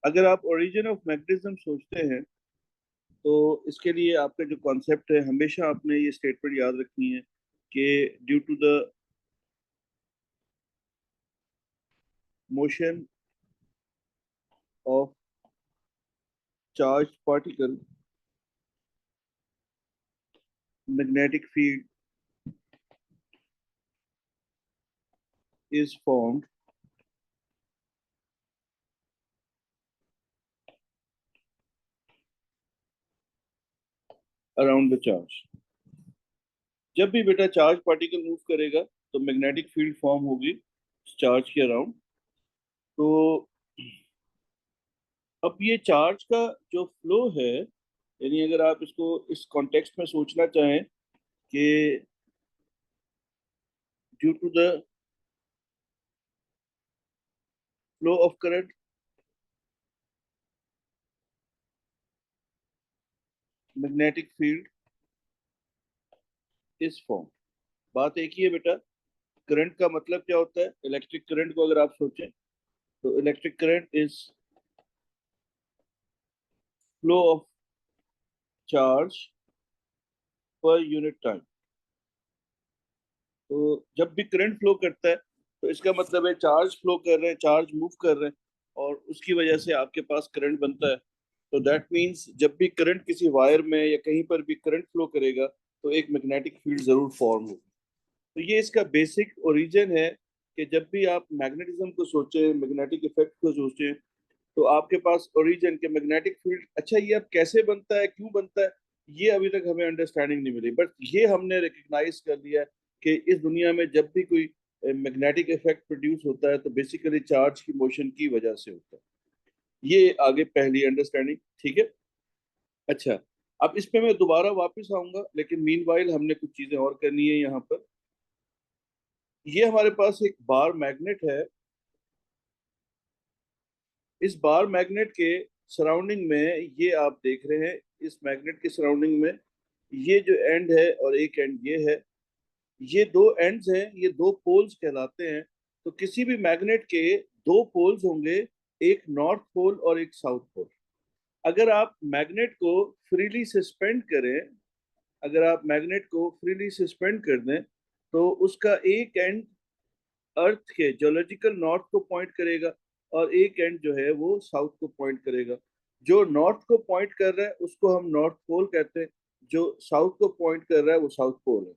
अगर आप origin of magnetism सोचते हैं तो इसके लिए आपका जो कॉन्सेप्ट है, हमेशा आपने ये स्टेटमेंट याद रखनी है कि due to the motion of charge particle magnetic field is formed around the charge। जब भी बेटा चार्ज पार्टिकल मूव करेगा तो मैग्नेटिक फील्ड फॉर्म होगी चार्ज के अराउंड। तो अब ये चार्ज का जो फ्लो है, यानी अगर आप इसको इस कॉन्टेक्स्ट में सोचना चाहें कि due to the flow of current magnetic field is form. बात एक ही है बेटा, करंट का मतलब क्या होता है? इलेक्ट्रिक करंट को अगर आप सोचें तो electric current is flow of charge per unit time. तो जब भी करंट फ्लो करता है तो इसका मतलब है चार्ज फ्लो कर रहे हैं, चार्ज मूव कर रहे हैं, और उसकी वजह से आपके पास करंट बनता है। तो दैट मीन्स जब भी करंट किसी वायर में या कहीं पर भी करंट फ्लो करेगा तो एक मैग्नेटिक फील्ड जरूर फॉर्म होगी। तो ये इसका बेसिक ओरिजिन है कि जब भी आप मैग्नेटिज्म को सोचें, मैग्नेटिक इफेक्ट को सोचें, तो आपके पास ओरिजिन के मैग्नेटिक फील्ड, अच्छा ये अब कैसे बनता है, क्यों बनता है, ये अभी तक हमें अंडरस्टैंडिंग नहीं मिली। बट ये हमने रिकग्नाइज कर लिया है कि इस दुनिया में जब भी कोई मैग्नेटिक इफेक्ट प्रोड्यूस होता है तो बेसिकली चार्ज की मोशन की वजह से होता है। ये आगे पहली अंडरस्टैंडिंग, ठीक है। अच्छा, अब इस पे मैं दोबारा वापस आऊंगा, लेकिन मीनवाइल हमने कुछ चीजें और करनी है यहाँ पर। ये हमारे पास एक बार मैग्नेट है। इस बार मैग्नेट के सराउंडिंग में ये आप देख रहे हैं, इस मैग्नेट के सराउंडिंग में ये जो एंड है और एक एंड ये है, ये दो एंड्स हैं, ये दो पोल्स कहलाते हैं। तो किसी भी मैग्नेट के दो पोल्स होंगे, एक नॉर्थ पोल और एक साउथ पोल। अगर आप मैग्नेट को फ्रीली सस्पेंड करें, अगर आप मैग्नेट को फ्रीली सस्पेंड कर दें तो उसका एक एंड अर्थ के जोलॉजिकल नॉर्थ को पॉइंट करेगा और एक एंड जो है वो साउथ को पॉइंट करेगा। जो नॉर्थ को पॉइंट कर रहा है उसको हम नॉर्थ पोल कहते हैं, जो साउथ को पॉइंट कर रहा है वो साउथ पोल है,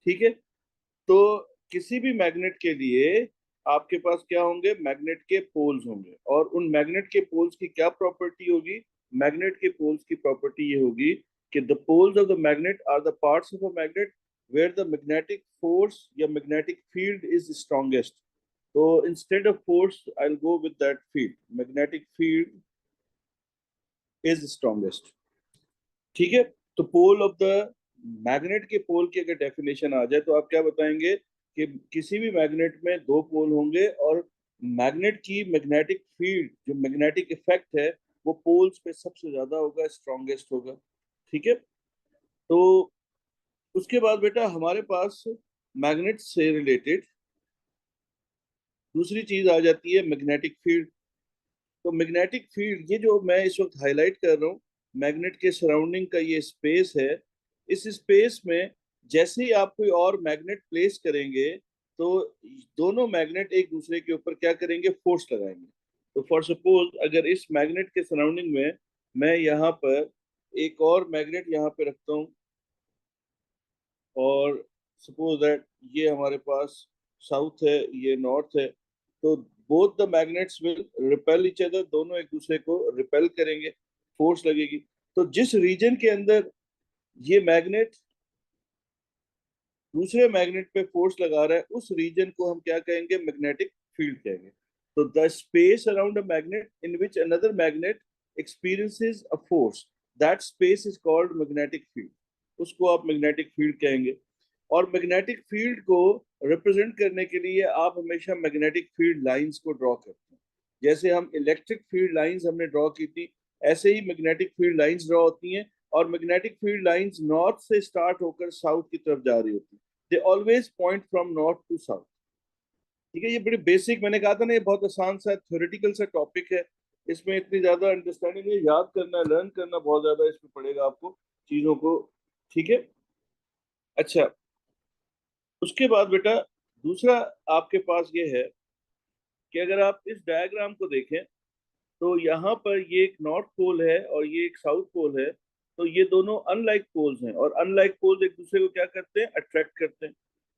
ठीक है। तो किसी भी मैग्नेट के लिए आपके पास क्या होंगे? मैग्नेट के पोल्स होंगे, और उन मैग्नेट के पोल्स की क्या प्रॉपर्टी होगी? मैग्नेट के पोल्स की प्रॉपर्टी ये होगी कि the poles of the magnet are the parts of a magnet where the magnetic force या मैग्नेटिक फील्ड इज स्ट्रॉन्गेस्ट। तो instead of force I will go with that field, magnetic field is strongest, ठीक है। तो पोल of the magnet के पोल की अगर definition आ जाए तो आप क्या बताएंगे कि किसी भी मैग्नेट में दो पोल होंगे और मैग्नेट की मैग्नेटिक फील्ड, जो मैग्नेटिक इफेक्ट है, वो पोल्स पे सबसे ज्यादा होगा, स्ट्रॉन्गेस्ट होगा, ठीक है। तो उसके बाद बेटा हमारे पास मैग्नेट से रिलेटेड दूसरी चीज आ जाती है मैग्नेटिक फील्ड। तो मैग्नेटिक फील्ड, ये जो मैं इस वक्त हाईलाइट कर रहा हूँ, मैग्नेट के सराउंडिंग का ये स्पेस है। इस स्पेस में जैसे ही आप कोई और मैग्नेट प्लेस करेंगे तो दोनों मैग्नेट एक दूसरे के ऊपर क्या करेंगे? फोर्स लगाएंगे। तो फॉर सपोज अगर इस मैग्नेट के सराउंडिंग में मैं यहाँ पर एक और मैग्नेट यहाँ पे रखता हूँ, और सपोज दैट ये हमारे पास साउथ है, ये नॉर्थ है, तो both the magnets will repel each other, दोनों एक दूसरे को रिपेल करेंगे, फोर्स लगेगी। तो जिस रीजन के अंदर ये मैग्नेट दूसरे मैग्नेट पे फोर्स लगा रहा है उस रीजन को हम क्या कहेंगे? मैग्नेटिक फील्ड कहेंगे। तो the space around a magnet in which another magnet experiences a force, that space is called magnetic field, उसको आप मैग्नेटिक फील्ड कहेंगे। और मैग्नेटिक फील्ड को रिप्रेजेंट करने के लिए आप हमेशा मैग्नेटिक फील्ड लाइंस को ड्रॉ करते हैं। जैसे हम इलेक्ट्रिक फील्ड लाइंस हमने ड्रॉ की थी, ऐसे ही मैग्नेटिक फील्ड लाइंस ड्रॉ होती हैं, और मैग्नेटिक फील्ड लाइंस नॉर्थ से स्टार्ट होकर साउथ की तरफ जा रही होती है। They always point from north to south, ठीक है। ये बड़ी बेसिक, मैंने कहा था ना, ये बहुत आसान सा थ्योरेटिकल सा टॉपिक है, इसमें इतनी ज्यादा अंडरस्टैंडिंग है, याद करना, लर्न करना बहुत ज्यादा इसमें पड़ेगा आपको चीजों को। ठीक है। अच्छा, उसके बाद बेटा दूसरा आपके पास ये है कि अगर आप इस डायग्राम को देखें तो यहाँ पर ये एक नॉर्थ पोल है और ये एक साउथ पोल है। तो ये दोनों अनलाइक पोल्स हैं, और अनलाइक पोल्स एक दूसरे को क्या करते हैं, अट्रैक्ट करते हैं।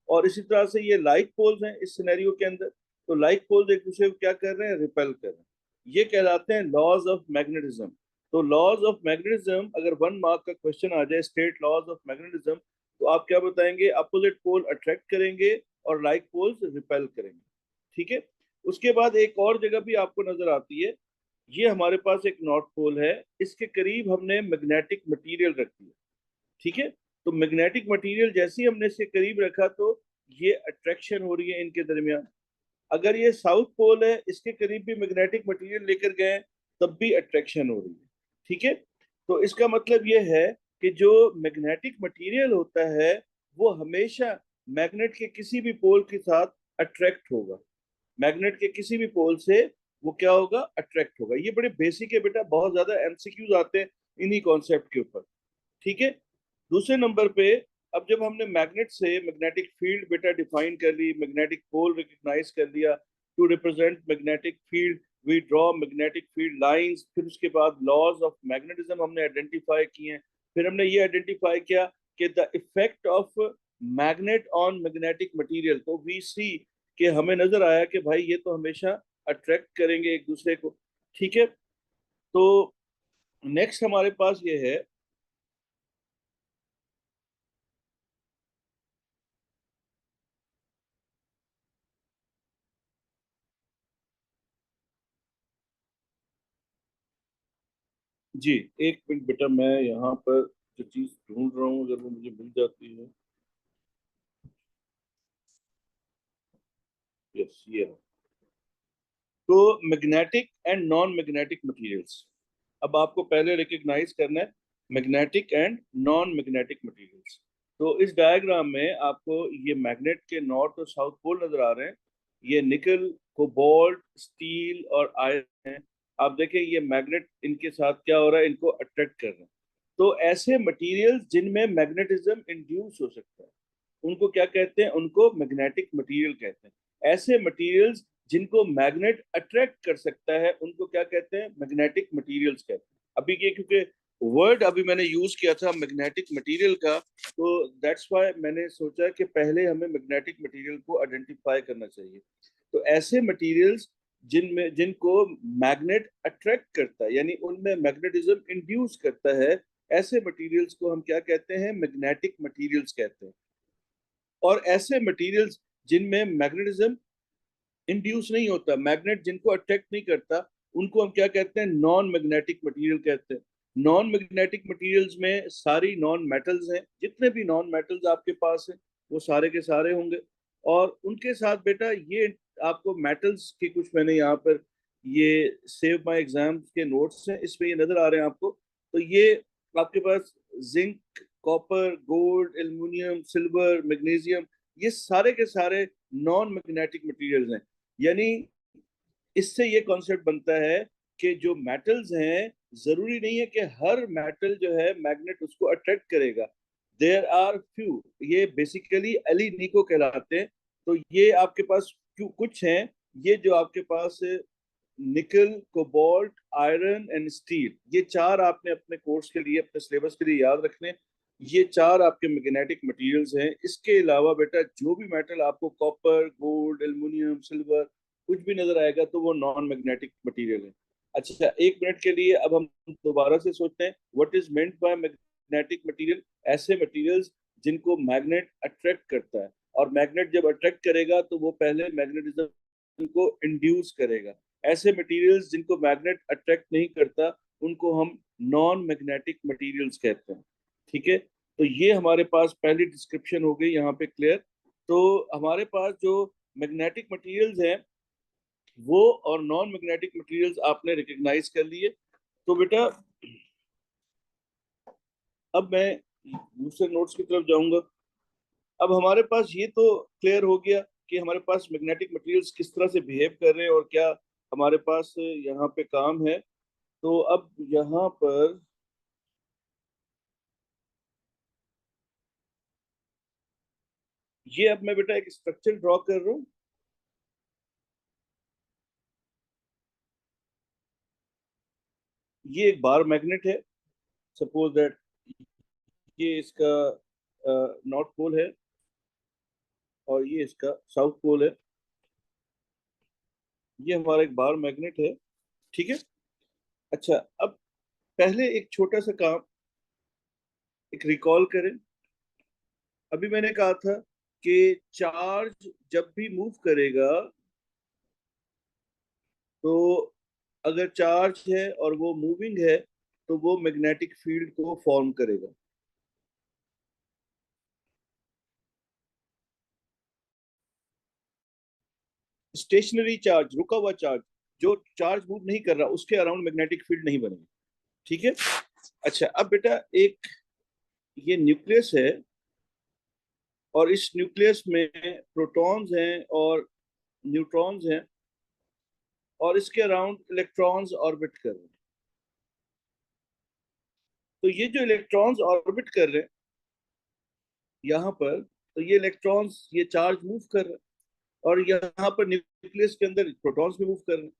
और इसी तरह से ये लाइक पोल्स हैं इस सिनेरियो के अंदर। तो लाइक पोल्स एक दूसरे को क्या कर रहे हैं, रिपेल कर रहे हैं। ये कहलाते हैं लॉज ऑफ मैग्नेटिज्म। तो लॉज ऑफ मैग्नेटिज्म, अगर 1 मार्क का क्वेश्चन आ जाए, स्टेट लॉज ऑफ मैग्नेटिज्म, तो आप क्या बताएंगे, अपोजिट पोल अट्रैक्ट करेंगे और लाइक पोल्स रिपेल करेंगे। ठीक है। उसके बाद एक और जगह भी आपको नजर आती है, ये हमारे पास एक नॉर्थ पोल है, इसके करीब हमने मैग्नेटिक मटेरियल रख दिया। ठीक है। तो मैग्नेटिक मटेरियल जैसे ही हमने इसके करीब रखा तो ये अट्रैक्शन हो रही है इनके दरमियान। अगर ये साउथ पोल है, इसके करीब भी मैग्नेटिक मटेरियल लेकर गए तब भी अट्रैक्शन हो रही है। ठीक है। तो इसका मतलब ये है कि जो मैग्नेटिक मटेरियल होता है वो हमेशा मैग्नेट के किसी भी पोल के साथ अट्रैक्ट होगा। मैग्नेट के किसी भी पोल से वो क्या होगा, अट्रैक्ट होगा। ये बड़े बेसिक है बेटा, बहुत ज्यादा एमसीक्यूज आते हैं इन्हीं कॉन्सेप्ट के ऊपर। ठीक है। दूसरे नंबर पे, अब जब हमने मैग्नेट से मैग्नेटिक फील्ड बेटा डिफाइन कर ली, मैग्नेटिक पोल रिकग्नाइज कर लिया, to represent magnetic field we draw magnetic field lines, फिर उसके बाद लॉज ऑफ मैग्नेटिज्म हमने आइडेंटिफाई किए। फिर हमने ये आइडेंटिफाई किया कि the effect of magnet on magnetic material. तो वी सी कि हमें नजर आया कि भाई ये तो हमेशा अट्रैक्ट करेंगे एक दूसरे को। ठीक है। तो नेक्स्ट हमारे पास ये है, जी, एक मिनट बेटा, मैं यहाँ पर जो चीज ढूंढ रहा हूँ अगर वो मुझे मिल जाती है। यस, ये है। तो magnetic and non magnetic materials, अब आपको पहले रिकग्नाइज करना है magnetic and non magnetic materials. तो इस डायग्राम में आपको ये मैग्नेट के नॉर्थ और साउथ पोल नजर आ रहे हैं। ये निकल, कोबाल्ट, स्टील और आयरन है। आप देखें ये मैग्नेट इनके साथ क्या हो रहा है, इनको अट्रैक्ट कर रहे हैं। तो ऐसे मटेरियल्स जिनमें मैग्नेटिज्म इंड्यूस हो सकता है उनको क्या कहते हैं, उनको मैग्नेटिक मटेरियल कहते हैं। ऐसे मटेरियल्स जिनको मैग्नेट अट्रैक्ट कर सकता है उनको क्या कहते हैं, मैग्नेटिक मटेरियल्स कहते हैं। अभी ये क्योंकि वर्ड अभी मैंने यूज किया था मैग्नेटिक मटेरियल का, तो दैट्स व्हाई मैंने सोचा कि पहले हमें मैग्नेटिक मटेरियल को आइडेंटिफाई करना चाहिए। तो ऐसे मटेरियल्स जिनमें जिनको मैग्नेट अट्रैक्ट करता है, यानी उनमें मैग्नेटिज्म इंड्यूस करता है, ऐसे मटेरियल्स को हम क्या कहते हैं, मैग्नेटिक मटेरियल्स कहते हैं। और ऐसे मटेरियल्स जिनमें मैग्नेटिज्म इंड्यूस नहीं होता, मैग्नेट जिनको अट्रैक्ट नहीं करता, उनको हम क्या कहते हैं, नॉन मैग्नेटिक मटेरियल कहते हैं। नॉन मैग्नेटिक मटेरियल्स में सारी नॉन मेटल्स हैं, जितने भी नॉन मेटल्स आपके पास हैं वो सारे के सारे होंगे। और उनके साथ बेटा ये आपको मेटल्स की कुछ मैंने यहाँ पर ये सेव माय एग्जाम्स के नोट्स हैं, इसमें ये नजर आ रहे हैं आपको। तो ये आपके पास zinc, copper, gold, aluminium, silver, magnesium, ये सारे के सारे नॉन मैग्नेटिक मटेरियल्स हैं। यानी इससे ये कॉन्सेप्ट बनता है कि जो मेटल्स हैं, जरूरी नहीं है कि हर मेटल जो है मैग्नेट उसको अट्रैक्ट करेगा। देयर आर फ्यू, ये बेसिकली एलिनिको कहलाते हैं। तो ये आपके पास क्यों कुछ हैं, ये जो आपके पास निकल, कोबाल्ट, आयरन एंड स्टील, ये चार आपने अपने कोर्स के लिए, अपने सिलेबस के लिए याद रखने। ये चार आपके मैग्नेटिक मटेरियल्स हैं। इसके अलावा बेटा जो भी मेटल आपको कॉपर, गोल्ड, एल्युमिनियम, सिल्वर कुछ भी नजर आएगा तो वो नॉन मैग्नेटिक मटेरियल है। अच्छा, एक मिनट के लिए अब हम दोबारा से सोचते हैं what is meant by magnetic material. ऐसे मटेरियल्स जिनको मैग्नेट अट्रैक्ट करता है, और मैग्नेट जब अट्रैक्ट करेगा तो वो पहले मैग्नेटिज्म को इंड्यूस करेगा। ऐसे मटेरियल्स जिनको मैग्नेट अट्रैक्ट नहीं करता उनको हम नॉन मैग्नेटिक मटेरियल्स कहते हैं। ठीक है। तो ये हमारे पास पहली डिस्क्रिप्शन हो गई यहाँ पे क्लियर। तो हमारे पास जो मैग्नेटिक मटेरियल्स हैं वो और नॉन मैग्नेटिक मटेरियल्स आपने रिकग्नाइज कर लिए। तो बेटा अब मैं दूसरे नोट्स की तरफ जाऊंगा। अब हमारे पास ये तो क्लियर हो गया कि हमारे पास मैग्नेटिक मटेरियल्स किस तरह से बिहेव कर रहे हैं और क्या हमारे पास यहाँ पे काम है। तो अब यहाँ पर ये अब मैं बेटा एक स्ट्रक्चर ड्रॉ कर रहा हूँ। ये एक बार मैग्नेट है। सपोज दैट ये इसका नॉर्थ पोल है और ये इसका साउथ पोल है। ये हमारा एक बार मैग्नेट है। ठीक है। अच्छा, अब पहले एक छोटा सा काम एक रिकॉल करें। अभी मैंने कहा था कि चार्ज जब भी मूव करेगा तो अगर चार्ज है और वो मूविंग है तो वो मैग्नेटिक फील्ड को फॉर्म करेगा। स्टेशनरी चार्ज, रुका हुआ चार्ज, जो चार्ज मूव नहीं कर रहा, उसके अराउंड मैग्नेटिक फील्ड नहीं बनेगा। ठीक है। अच्छा, अब बेटा एक ये न्यूक्लियस है और इस न्यूक्लियस में प्रोटॉन्स हैं और न्यूट्रॉन्स हैं और इसके अराउंड इलेक्ट्रॉन्स ऑर्बिट कर रहे हैं। तो ये जो इलेक्ट्रॉन्स ऑर्बिट कर रहे हैं यहाँ पर, तो ये इलेक्ट्रॉन्स, ये चार्ज मूव कर रहे हैं और यहाँ पर न्यूक्लियस के अंदर प्रोटॉन्स भी मूव कर रहे हैं।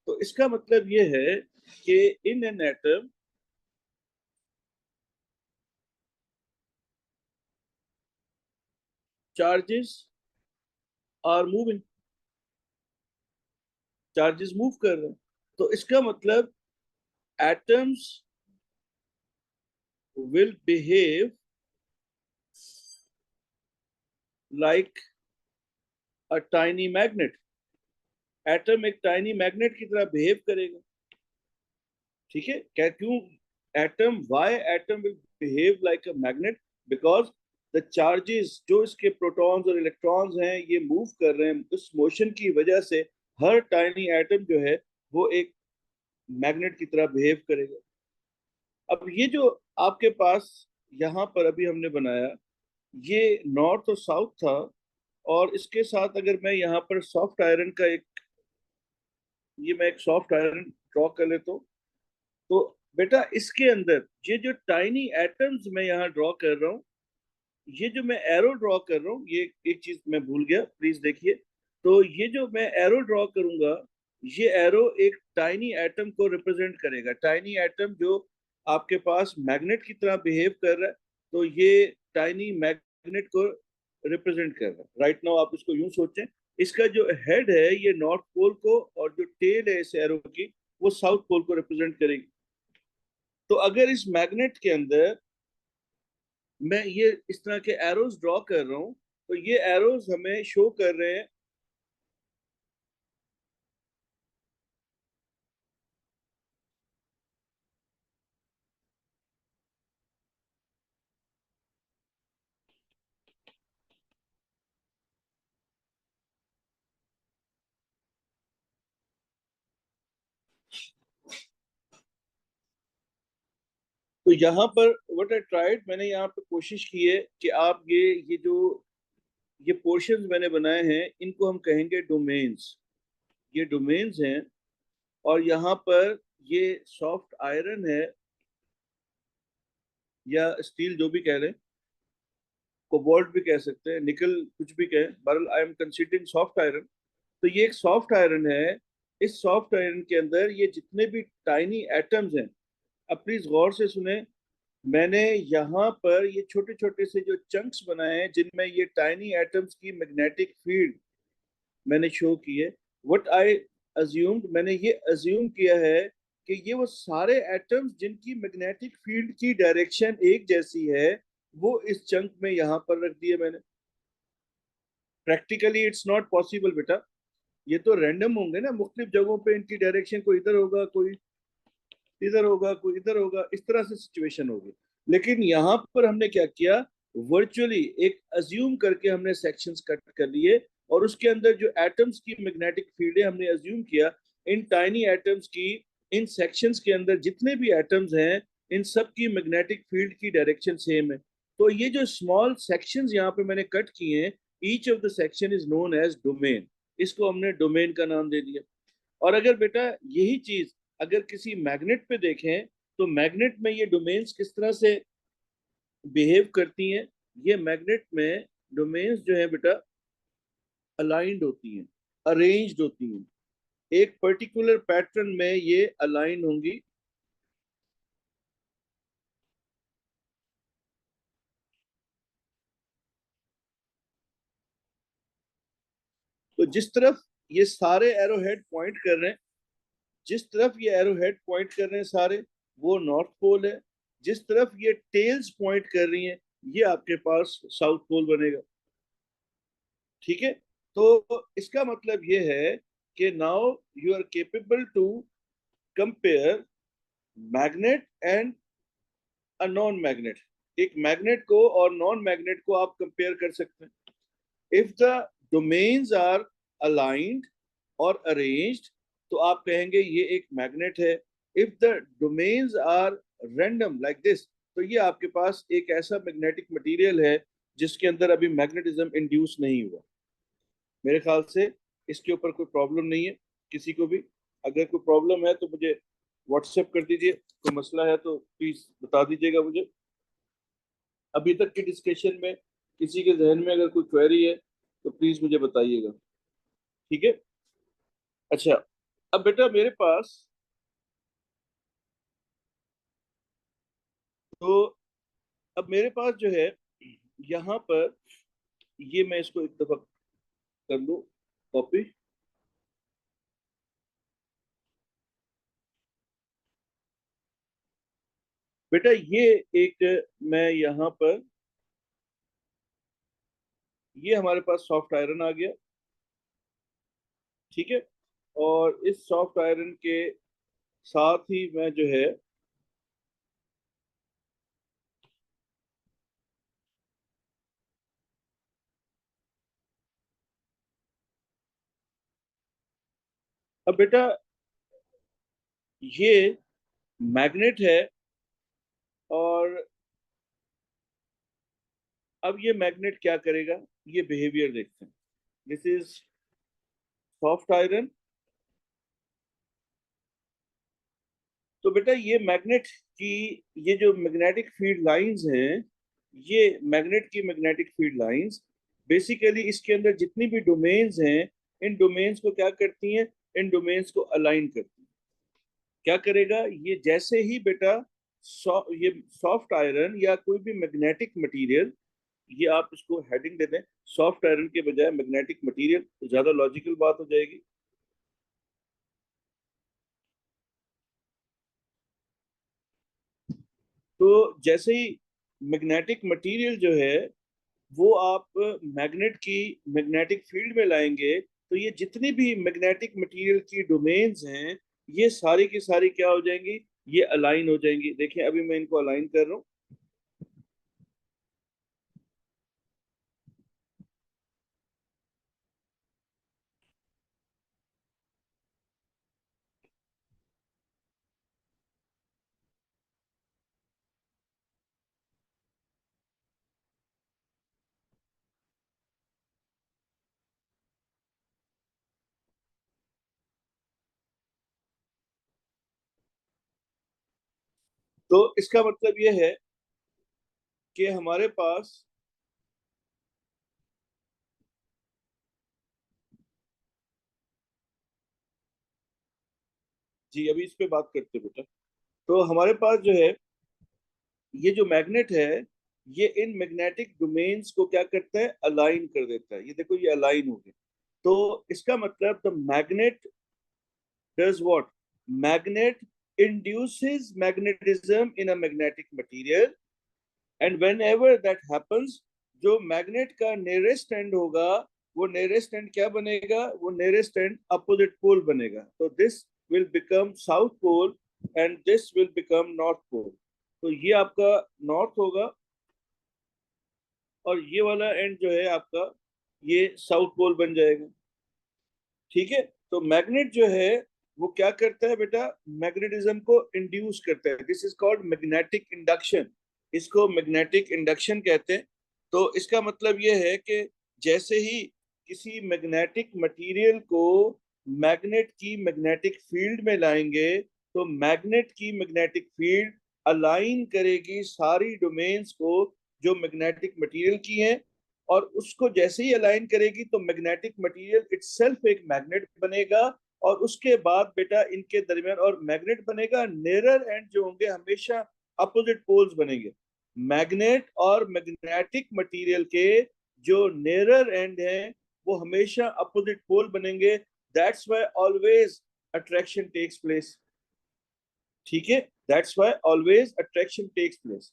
तो इसका मतलब ये है कि in an atom charges are moving, charges move कर रहे हैं। तो इसका मतलब atoms will behave like a tiny magnet. Atom एक टाइनी मैग्नेट की तरह बिहेव करेगा। ठीक है। क्या, क्यों atom, why atom will behave like a magnet? Because the charges जो इसके प्रोटॉन्स और इलेक्ट्रॉन्स हैं ये मूव कर रहे हैं, उस मोशन की वजह से हर टाइनी एटम जो है वो एक मैग्नेट की तरह बिहेव करेगा। अब ये जो आपके पास यहाँ पर अभी हमने बनाया, ये नॉर्थ और साउथ था और इसके साथ अगर मैं यहाँ पर सॉफ्ट आयरन का एक, ये मैं एक सॉफ्ट आयरन ड्रॉ कर लेता हूँ। तो बेटा इसके अंदर ये जो टाइनी एटम्स मैं यहाँ ड्रॉ कर रहा हूँ, ये जो मैं एरो ड्रॉ कर रहा हूँ, ये एक चीज मैं भूल गया, प्लीज देखिए। तो ये जो मैं एरो ड्रॉ करूंगा, ये एरो एक टाइनी एटम को रिप्रेजेंट करेगा। टाइनी एटम जो आपके पास मैग्नेट की तरह बिहेव कर रहा है, तो ये टाइनी मैग्नेट को रिप्रेजेंट कर रहा है। राइट नाउ आप इसको यूं सोचें, इसका जो हेड है ये नॉर्थ पोल को और जो टेल है इस एरो की वो साउथ पोल को रिप्रेजेंट करेगी। तो अगर इस मैग्नेट के अंदर मैं ये इस तरह के एरोज ड्रॉ कर रहा हूँ, तो ये एरोज हमें शो कर रहे हैं तो यहाँ पर व्हाट आई ट्राइड, मैंने यहाँ पे कोशिश की है कि आप ये जो ये पोर्शंस मैंने बनाए हैं इनको हम कहेंगे डोमेन्स। ये डोमेन्स हैं और यहाँ पर ये सॉफ्ट आयरन है या स्टील जो भी कह रहे हैं, कोबाल्ट भी कह सकते हैं, निकल, कुछ भी कहें, बहरहाल I am considering soft iron. तो ये एक सॉफ्ट आयरन है। इस सॉफ्ट आयरन के अंदर ये जितने भी टाइनी एटम्स हैं, अब प्लीज गौर से सुने। मैंने यहाँ पर ये छोटे छोटे से जो चंक्स बनाए हैं जिनमें ये टाइनी एटम्स की मैग्नेटिक फील्ड मैंने शो की है। व्हाट आई अज्यूम्ड, मैंने ये अज्यूम किया है कि ये वो सारे एटम्स जिनकी मैग्नेटिक फील्ड की डायरेक्शन एक जैसी है, वो इस चंक में यहाँ पर रख दिए मैंने। प्रैक्टिकली इट्स नॉट पॉसिबल बेटा, ये तो रैंडम होंगे ना, मुख्तलिफ जगहों पे इनकी डायरेक्शन, कोई इधर होगा, कोई इधर होगा, कोई इधर होगा, इस तरह से सिचुएशन होगी। लेकिन यहाँ पर हमने क्या किया, वर्चुअली एक अज्यूम करके हमने सेक्शंस कट कर लिए और उसके अंदर जो एटम्स की मैग्नेटिक फील्ड है हमने अज्यूम किया इन टाइनी एटम्स की, इन सेक्शंस के अंदर जितने भी एटम्स हैं इन सब की मैग्नेटिक फील्ड की डायरेक्शन सेम है। तो ये जो स्मॉल सेक्शंस यहाँ पे मैंने कट किए हैं, each of the section is known as domain. इसको हमने डोमेन का नाम दे दिया। और अगर बेटा यही चीज अगर किसी मैग्नेट पे देखें तो मैग्नेट में ये डोमेन्स किस तरह से बिहेव करती हैं। ये मैग्नेट में डोमेन्स जो है बेटा अलाइंड होती हैं, अरेंज्ड होती हैं, एक पर्टिकुलर पैटर्न में ये अलाइन होंगी। तो जिस तरफ ये सारे एरो हेड पॉइंट कर रहे हैं, जिस तरफ ये एरो हेड पॉइंट कर रहे हैं सारे, वो नॉर्थ पोल है। जिस तरफ ये टेल्स पॉइंट कर रही हैं, ये आपके पास साउथ पोल बनेगा। ठीक है। तो इसका मतलब ये है कि now you are capable to compare magnet and a non magnet. एक मैग्नेट को और नॉन मैग्नेट को आप कंपेयर कर सकते हैं। If the domains are aligned और अरेंज्ड, तो आप कहेंगे ये एक मैग्नेट है। If the domains are random like this, तो ये आपके पास एक ऐसा मैग्नेटिक मटेरियल है जिसके अंदर अभी मैग्नेटिज्म इंड्यूस नहीं हुआ। मेरे ख्याल से इसके ऊपर कोई प्रॉब्लम नहीं है किसी को भी। अगर कोई प्रॉब्लम है तो मुझे व्हाट्सएप कर दीजिए, कोई मसला है तो प्लीज बता दीजिएगा मुझे। अभी तक की डिस्कशन में किसी के जहन में अगर कोई क्वेरी है तो प्लीज मुझे बताइएगा। ठीक है। अच्छा, अब बेटा मेरे पास तो अब मेरे पास जो है यहाँ पर, ये मैं इसको एक दफा कर लूँ कॉपी। बेटा ये एक, मैं यहाँ पर, ये हमारे पास सॉफ्ट आयरन आ गया। ठीक है। और इस सॉफ्ट आयरन के साथ ही मैं जो है, अब बेटा ये मैग्नेट है। और अब ये मैग्नेट क्या करेगा, ये बिहेवियर देखते हैं। This is soft iron. तो बेटा ये मैग्नेट की, ये जो मैग्नेटिक फील्ड लाइंस हैं, ये मैग्नेट की मैग्नेटिक फील्ड लाइंस बेसिकली इसके अंदर जितनी भी डोमेन्स हैं, इन डोमेन्स को क्या करती हैं, इन डोमेन्स को अलाइन करती हैं। क्या करेगा ये, जैसे ही बेटा ये सॉफ्ट आयरन या कोई भी मैग्नेटिक मटेरियल, ये आप इसको हेडिंग दे दें सॉफ्ट आयरन के बजाय मैग्नेटिक मटेरियल, तो ज्यादा लॉजिकल बात हो जाएगी। तो जैसे ही मैग्नेटिक मटेरियल जो है वो आप मैग्नेट की मैग्नेटिक फील्ड में लाएंगे, तो ये जितनी भी मैग्नेटिक मटेरियल की डोमेन्स हैं, ये सारी की सारी क्या हो जाएंगी, ये अलाइन हो जाएंगी। देखिए अभी मैं इनको अलाइन कर रहा हूँ। तो इसका मतलब ये है कि हमारे पास, जी अभी इस पे बात करते हैं बेटा। तो हमारे पास जो है ये जो मैग्नेट है, ये इन मैग्नेटिक डोमेन्स को क्या करता है, अलाइन कर देता है। ये देखो ये अलाइन हो गए। तो इसका मतलब the magnet does what? Magnet induces magnetism in a magnetic material, and whenever that happens, जो मैग्नेट का nearest end होगा, वो nearest end क्या बनेगा, वो nearest end opposite pole बनेगा। तो this will become south pole and this will become north pole। तो ये आपका north होगा और ये वाला एंड जो है आपका, ये साउथ पोल बन जाएगा। ठीक है। तो मैग्नेट जो है वो क्या करता है बेटा, मैग्नेटिज्म को इंड्यूस करता है। This is called magnetic induction. इसको मैग्नेटिक इंडक्शन कहते हैं। तो इसका मतलब ये है कि जैसे ही किसी मैग्नेटिक मटेरियल को मैग्नेट की मैग्नेटिक फील्ड में लाएंगे तो मैग्नेट की मैग्नेटिक फील्ड अलाइन करेगी सारी डोमेन्स को जो मैग्नेटिक मटेरियल की हैं, और उसको जैसे ही अलाइन करेगी तो मैग्नेटिक मटेरियल इटसेल्फ एक मैग्नेट बनेगा। और उसके बाद बेटा इनके दरमियान और मैग्नेट बनेगा, नेरर एंड जो होंगे हमेशा अपोजिट पोल्स बनेंगे। मैग्नेट और मैग्नेटिक मटेरियल के जो नेरर एंड हैं वो हमेशा अपोजिट पोल बनेंगे। That's why always attraction takes place. ठीक है, that's why always attraction takes place.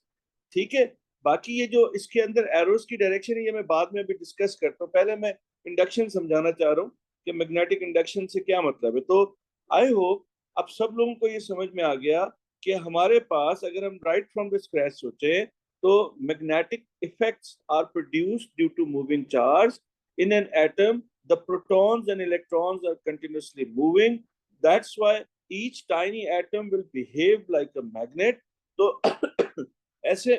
ठीक है। बाकी ये जो इसके अंदर एरोस की डायरेक्शन है ये मैं बाद में अभी डिस्कस करता हूँ, पहले मैं इंडक्शन समझाना चाह रहा हूँ कि मैग्नेटिक इंडक्शन से क्या मतलब है। तो आई होप अब सब लोगों को ये समझ में आ गया कि हमारे पास अगर हम राइट फ्रॉम द स्क्रैच सोचे तो magnetic effects are produced due to moving charge in an atom, the protons and electrons are continuously moving, that's why each tiny atom will behave like a magnet। तो ऐसे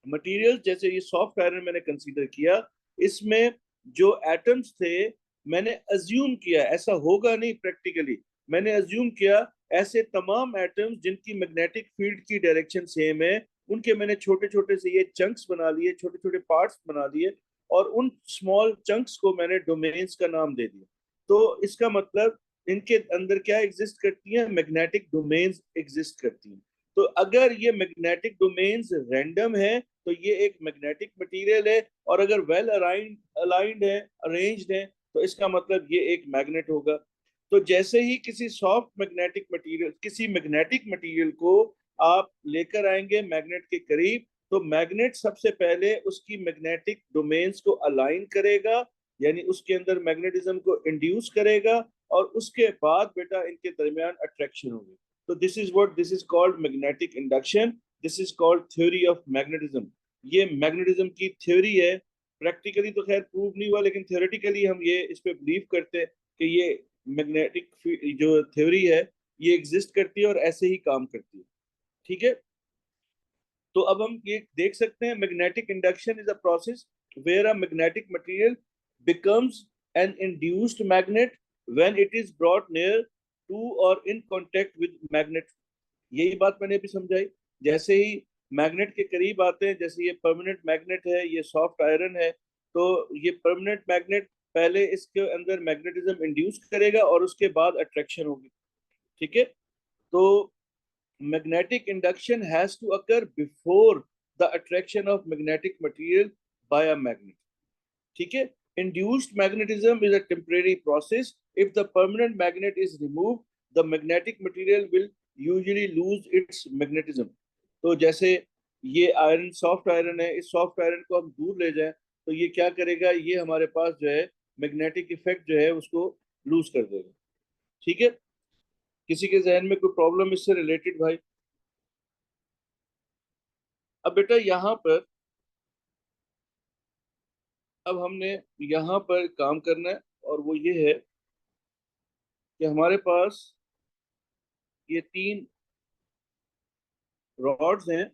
material जैसे ये soft iron मैंने consider किया, इसमें जो atoms थे मैंने अज्यूम किया, ऐसा होगा नहीं प्रैक्टिकली, मैंने अज्यूम किया ऐसे तमाम एटम्स जिनकी मैग्नेटिक फील्ड की डायरेक्शन सेम है उनके मैंने छोटे छोटे से ये चंक्स बना लिए, छोटे छोटे पार्ट्स बना दिए, और उन स्मॉल चंक्स को मैंने डोमेन्स का नाम दे दिया। तो इसका मतलब इनके अंदर क्या एग्जिस्ट करती हैं, मैग्नेटिक डोमेन्स एग्जिस्ट करती हैं। तो अगर ये मैग्नेटिक डोमेन्स रैंडम है तो ये एक मैग्नेटिक मटेरियल है, और अगर वेल अलाइंड अलाइंड है, अरेंज्ड है, तो इसका मतलब ये एक मैग्नेट होगा। तो जैसे ही किसी सॉफ्ट मैग्नेटिक मटेरियल, किसी मैग्नेटिक मटेरियल को आप लेकर आएंगे मैग्नेट के करीब, तो मैग्नेट सबसे पहले उसकी मैग्नेटिक डोमेन्स को अलाइन करेगा, यानी उसके अंदर मैग्नेटिज्म को इंड्यूस करेगा, और उसके बाद बेटा इनके दरमियान अट्रैक्शन होगी। तो this is called magnetic induction, this is called theory of magnetism. ये मैग्नेटिज्म की थ्योरी है। प्रैक्टिकली तो खैर प्रूव नहीं हुआ, लेकिन थ्योरेटिकली हम ये इस पे बिलीव करते हैं कि ये मैग्नेटिक जो थ्योरी है ये एग्जिस्ट करती है और ऐसे ही काम करती है। ठीक है। तो अब हम ये देख सकते हैं magnetic induction is a process where a magnetic material becomes an induced magnet when it is brought near to or in contact with magnet। यही बात मैंने अभी समझाई। जैसे ही मैग्नेट के करीब आते हैं, जैसे ये परमानेंट मैग्नेट है, ये सॉफ्ट आयरन है, तो ये परमानेंट मैग्नेट पहले इसके अंदर मैग्नेटिज्म इंड्यूस करेगा और उसके बाद अट्रैक्शन होगी। ठीक है। तो magnetic induction has to occur before the attraction of magnetic material by a magnet। ठीक है। Induced magnetism is a temporary process। If the permanent magnet is removed, the magnetic material will usually lose its magnetism। तो जैसे ये iron soft iron है, इस soft iron को हम दूर ले जाएं तो ये क्या करेगा, ये हमारे पास जो है मैग्नेटिक इफेक्ट जो है उसको लूज कर देगा। ठीक है। किसी के जहन में कोई प्रॉब्लम इससे रिलेटेड भाई? अब बेटा यहाँ पर, अब हमने यहाँ पर काम करना है, और वो ये है कि हमारे पास ये तीन रॉड्स हैं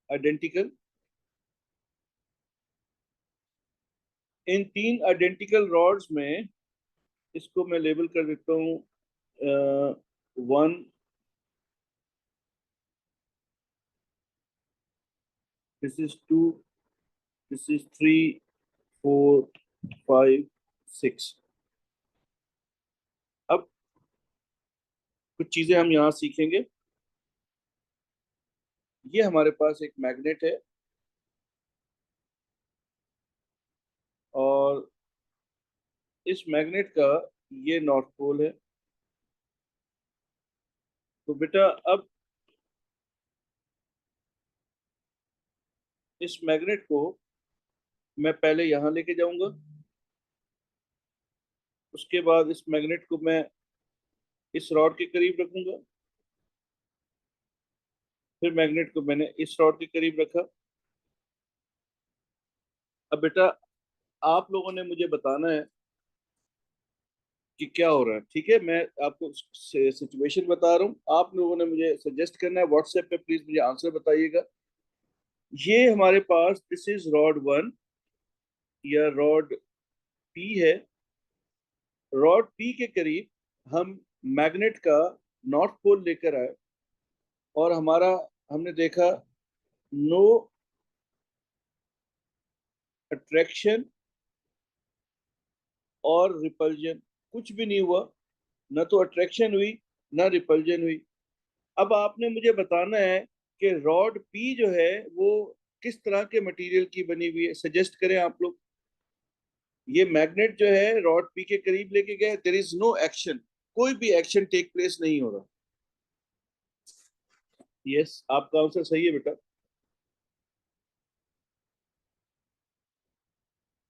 आइडेंटिकल। इन तीन आइडेंटिकल रॉड्स में इसको मैं लेबल कर देता हूँ 1, दिस इज 2, दिस इज 3, 4, 5, 6। अब कुछ चीजें हम यहाँ सीखेंगे। ये हमारे पास एक मैग्नेट है, और इस मैग्नेट का ये नॉर्थ पोल है। तो बेटा अब इस मैग्नेट को मैं पहले यहाँ लेके जाऊंगा, उसके बाद इस मैग्नेट को मैं इस रॉड के करीब रखूंगा, फिर मैग्नेट को मैंने इस रॉड के करीब रखा। अब बेटा आप लोगों ने मुझे बताना है कि क्या हो रहा है। ठीक है, मैं आपको सिचुएशन बता रहा हूँ, आप लोगों ने मुझे सजेस्ट करना है व्हाट्सएप पे, प्लीज मुझे आंसर बताइएगा। ये हमारे पास दिस इज रॉड 1 या रॉड पी है, रॉड पी के करीब हम मैग्नेट का नॉर्थ पोल लेकर आए और हमने देखा नो अट्रैक्शन और रिपल्जन, कुछ भी नहीं हुआ, ना तो अट्रैक्शन हुई ना रिपल्जन हुई। अब आपने मुझे बताना है कि रॉड पी जो है वो किस तरह के मटेरियल की बनी हुई है, सजेस्ट करें आप लोग। ये मैग्नेट जो है रॉड पी के करीब लेके गए, देयर इज नो एक्शन, कोई भी एक्शन टेक प्लेस नहीं हो रहा। यस, आपका आंसर सही है बेटा।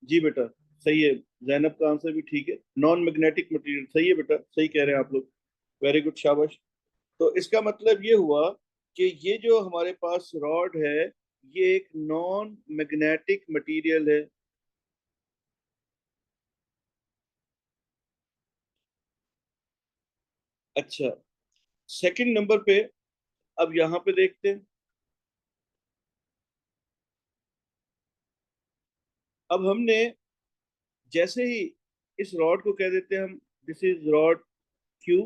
जी बेटा, सही है। जैनब का आंसर भी ठीक है, नॉन मैग्नेटिक मटेरियल, सही है बेटा, सही कह रहे हैं आप लोग। वेरी गुड, शाबाश। तो इसका मतलब ये हुआ कि ये जो हमारे पास रॉड है ये एक नॉन मैग्नेटिक मटेरियल है। अच्छा, सेकंड नंबर पे अब यहाँ पे देखते हैं। अब हमने जैसे ही इस रॉड को कह देते हैं हम, this is rod Q.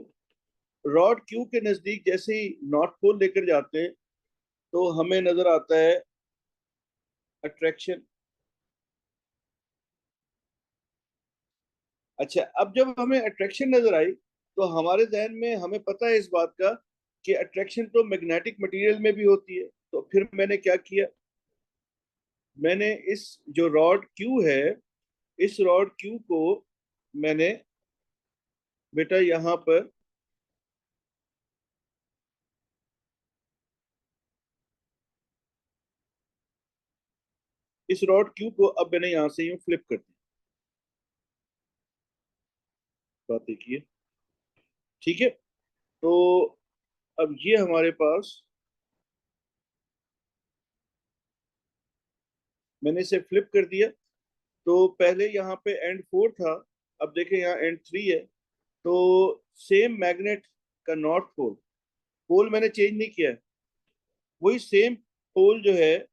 Rod Q के नजदीक जैसे ही नॉर्थ पोल लेकर जाते हैं तो हमें नजर आता है अट्रैक्शन। अच्छा, अब जब हमें अट्रैक्शन नजर आई तो हमारे जहन में हमें पता है इस बात का कि अट्रैक्शन तो मैग्नेटिक मटेरियल में भी होती है। तो फिर मैंने क्या किया, मैंने इस जो रॉड क्यू है, इस रॉड क्यू को मैंने बेटा यहाँ पर, इस रॉड क्यू को अब मैंने यहाँ से यूं फ्लिप कर दिया। बात देखिए, ठीक है। तो अब ये हमारे पास, मैंने इसे फ्लिप कर दिया। तो पहले यहाँ पे एंड फोर था, अब देखें यहाँ एंड थ्री है। तो सेम मैग्नेट का नॉर्थ पोल, पोल मैंने चेंज नहीं किया है, वही सेम पोल जो है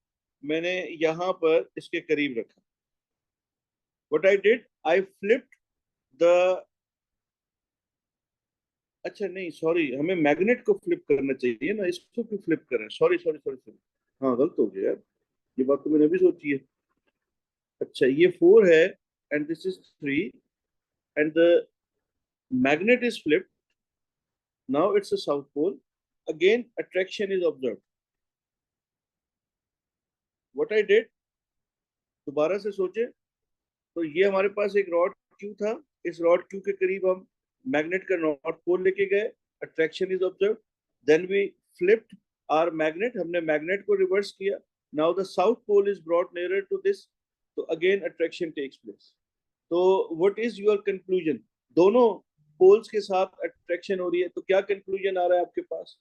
मैंने यहाँ पर इसके करीब रखा। What I did, I flipped the, अच्छा नहीं सॉरी, हमें मैग्नेट को फ्लिप करना चाहिए ना, इसको क्यों फ्लिप कर रहे हैं, सॉरी सॉरी सॉरी सॉरी। हाँ गलत हो गया यार, ये बात तो मैंने भी सोची है। अच्छा, ये फोर है and this is three and the magnet is flipped, now it's a south pole, again attraction is observed। what I did, दोबारा से सोचे, तो ये हमारे पास एक रॉड क्यू था, इस रॉड क्यू के करीब हम मैग्नेट का नॉर्थ पोल लेके गए, attraction is observe, then we flipped our magnet, हमने मैग्नेट को रिवर्स किया, now the south pole is brought nearer to this, तो अगेन अट्रैक्शन टेक्स प्लेस। तो व्हाट इज योर कंक्लूजन, दोनों पोल्स के साथ अट्रैक्शन हो रही है, तो क्या कंक्लूजन आ रहा है आपके पास,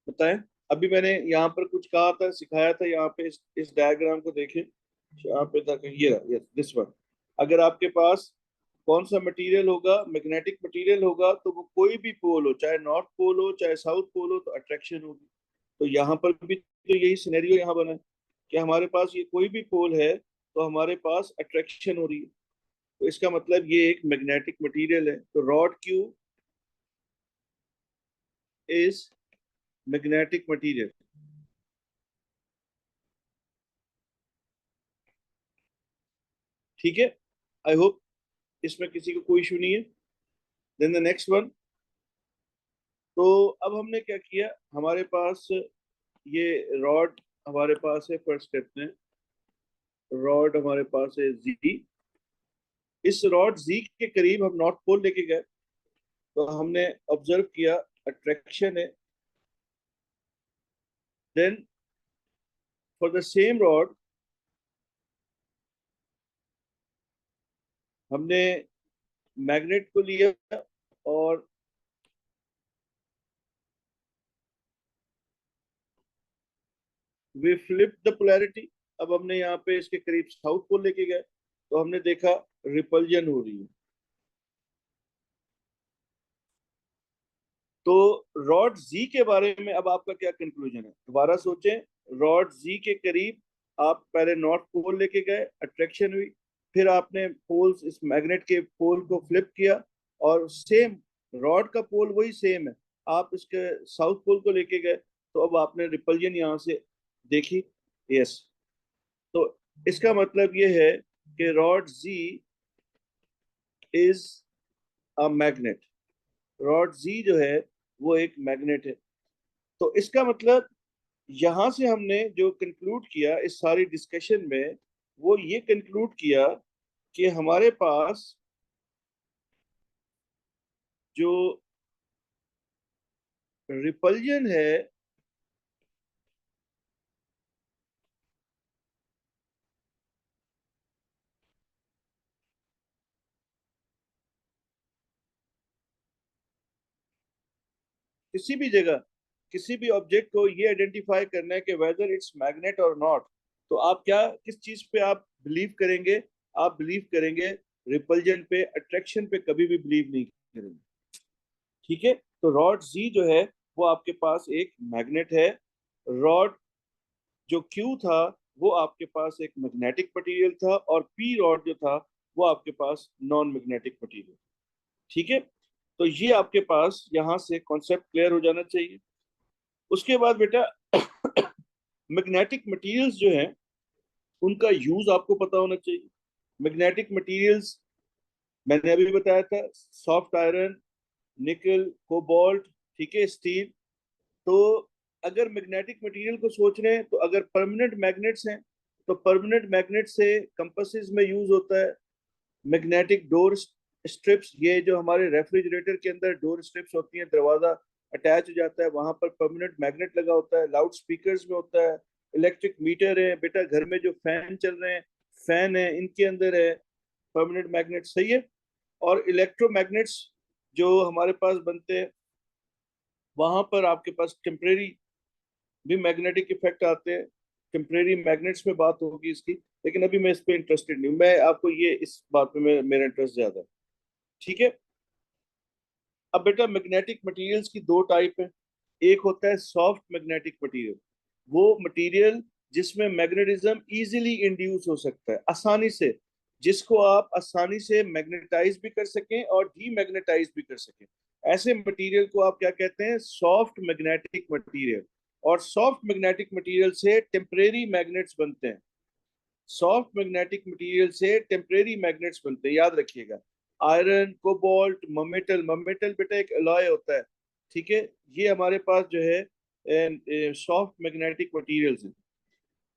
बताएं। अभी मैंने यहाँ पर कुछ कहा था, सिखाया था, यहाँ पे इस डायग्राम को देखें, यहाँ पे था कहीं, ये यस दिस वन। अगर आपके पास कौन सा मटेरियल होगा, मैग्नेटिक मटेरियल होगा, तो वो कोई भी पोल हो, चाहे नॉर्थ पोल हो चाहे साउथ पोल हो, तो अट्रैक्शन होगी। तो यहाँ पर भी तो यही सिनेरियो यहाँ बना है कि हमारे पास ये कोई भी पोल है तो हमारे पास अट्रैक्शन हो रही है। तो इसका मतलब ये एक मैग्नेटिक मटेरियल है। तो rod Q is magnetic material. ठीक है, आई होप इसमें किसी को कोई इशू नहीं है। देन द नेक्स्ट वन, तो अब हमने क्या किया, हमारे पास ये रॉड हमारे पास है, फर्स्ट करते हैं, रॉड हमारे पास है जी। इस रॉड जी के करीब हम नॉर्थ पोल लेके गए, तो हमने ऑब्जर्व किया अट्रैक्शन है। Then for the same rod हमने मैग्नेट को लिया और वी फ्लिप द पोलैरिटी। अब हमने यहाँ पे इसके करीब साउथ पोल लेके गए, तो हमने देखा रिपल्जन हो रही है। तो रॉड जी के बारे में अब आपका क्या कंक्लूजन है, दोबारा सोचें। रॉड जी के करीब आप पहले नॉर्थ पोल लेके गए, अट्रैक्शन हुई, फिर आपने पोल्स, इस मैग्नेट के पोल को फ्लिप किया और सेम रॉड का पोल वही सेम है, आप इसके साउथ पोल को लेके गए तो अब आपने रिपल्जन यहाँ से देखी। यस, तो इसका मतलब ये है कि rod G is a magnet, rod G जो है वो एक मैग्नेट है। तो इसका मतलब यहां से हमने जो कंक्लूड किया इस सारी डिस्कशन में, वो ये कंक्लूड किया कि हमारे पास जो रिपल्जन है किसी भी जगह, किसी भी ऑब्जेक्ट को ये आइडेंटिफाई करना है कि वेदर इट्स मैग्नेट और नॉट, तो आप क्या, किस चीज पे आप बिलीव करेंगे? आप बिलीव करेंगे रिपल्जन पे, अट्रैक्शन पे कभी भी बिलीव नहीं करेंगे। ठीक है, तो रॉड जी जो है वो आपके पास एक मैग्नेट है, रॉड जो क्यू था वो आपके पास एक मैग्नेटिक मटेरियल था, और पी रॉड जो था वो आपके पास नॉन मैग्नेटिक मटेरियल। ठीक है, तो ये आपके पास यहाँ से कॉन्सेप्ट क्लियर हो जाना चाहिए। उसके बाद बेटा मैग्नेटिक मटेरियल्स जो हैं उनका यूज आपको पता होना चाहिए। मैग्नेटिक मटेरियल्स मैंने अभी बताया था, सॉफ्ट आयरन, निकल, कोबाल्ट, ठीक है, स्टील। तो अगर मैग्नेटिक मटेरियल को सोच रहे हैं तो अगर परमानेंट मैग्नेट्स हैं तो परमानेंट मैग्नेट से कंपासेस में यूज होता है। मैग्नेटिक डोर स्ट्रिप्स, ये जो हमारे रेफ्रिजरेटर के अंदर डोर स्ट्रिप्स होती हैं, दरवाजा अटैच हो जाता है, वहां पर परमानेंट मैग्नेट लगा होता है। लाउड स्पीकर्स में होता है, इलेक्ट्रिक मीटर है बेटा, घर में जो फैन चल रहे हैं, फैन है, इनके अंदर है परमानेंट मैग्नेट। सही है। और इलेक्ट्रोमैग्नेट्स जो हमारे पास बनते हैं, वहां पर आपके पास टेम्परेरी भी मैग्नेटिक इफेक्ट आते हैं। टेम्परेरी मैग्नेट्स में बात होगी इसकी, लेकिन अभी मैं इस पे इंटरेस्टेड नहीं हूँ, मैं आपको ये इस बात पे मेरा इंटरेस्ट ज्यादा है। ठीक है, अब बेटा मैग्नेटिक मटेरियल्स की दो टाइप है। एक होता है सॉफ्ट मैग्नेटिक मटेरियल, वो मटेरियल जिसमें मैग्नेटिज्म इजीली इंड्यूस हो सकता है, आसानी से, जिसको आप आसानी से मैग्नेटाइज भी कर सकें और डीमैग्नेटाइज भी कर सकें। ऐसे मटेरियल को आप क्या कहते हैं? Soft magnetic material. और सॉफ्ट मैग्नेटिक मटेरियल से टेम्परेरी मैग्नेट्स बनते हैं, सॉफ्ट मैग्नेटिक मटेरियल से टेम्परेरी मैग्नेट्स बनते हैं, याद रखिएगा। आयरन, कोबाल्ट, ममेटल, ममेटल बेटा एक अलॉय होता है। ठीक है, ये हमारे पास जो है सॉफ्ट मैग्नेटिक मटेरियल्स हैं।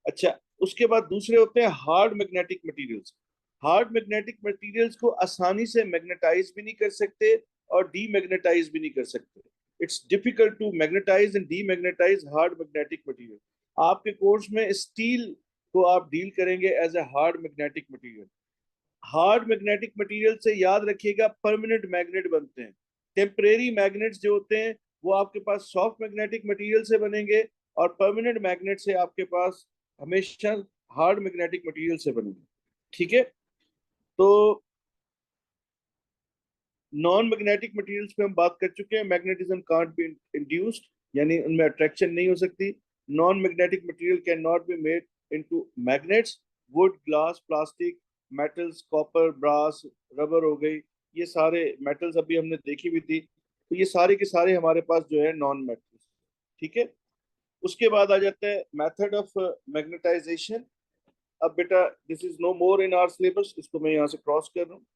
अच्छा, उसके बाद दूसरे होते हैं hard magnetic materials. Hard magnetic materials को आसानी से मैग्नेटाइज भी नहीं कर सकते और डीमैग्नेटाइज भी नहीं कर सकते। It's difficult to magnetise and demagnetise hard magnetic material. आपके कोर्स में स्टील को आप डील करेंगे as a hard magnetic material. Hard magnetic material से याद रखिएगा परमानेंट मैग्नेट बनते हैं। टेम्परेरी मैग्नेट्स जो होते हैं वो आपके पास सॉफ्ट मैग्नेटिक मटेरियल से बनेंगे, और परमानेंट मैग्नेट से आपके पास हमेशा हार्ड मैग्नेटिक मटेरियल से बनेंगे। ठीक है, तो नॉन मैग्नेटिक मटेरियल्स पे हम बात कर चुके हैं, मैग्नेटिज्म कांट बी इंड्यूस्ड, यानी उनमें अट्रैक्शन नहीं हो सकती। Non magnetic material can not be made into magnets. Wood, glass, plastic, metals, copper, brass, rubber हो गई, ये सारे मेटल्स अभी हमने देखी भी थी। तो ये सारे के सारे हमारे पास जो है नॉन मेटल्स। ठीक है, उसके बाद आ जाता है मेथड ऑफ मैग्नेटाइजेशन। अब बेटा this is no more in our syllabus, इसको मैं यहाँ से क्रॉस कर रहा हूँ,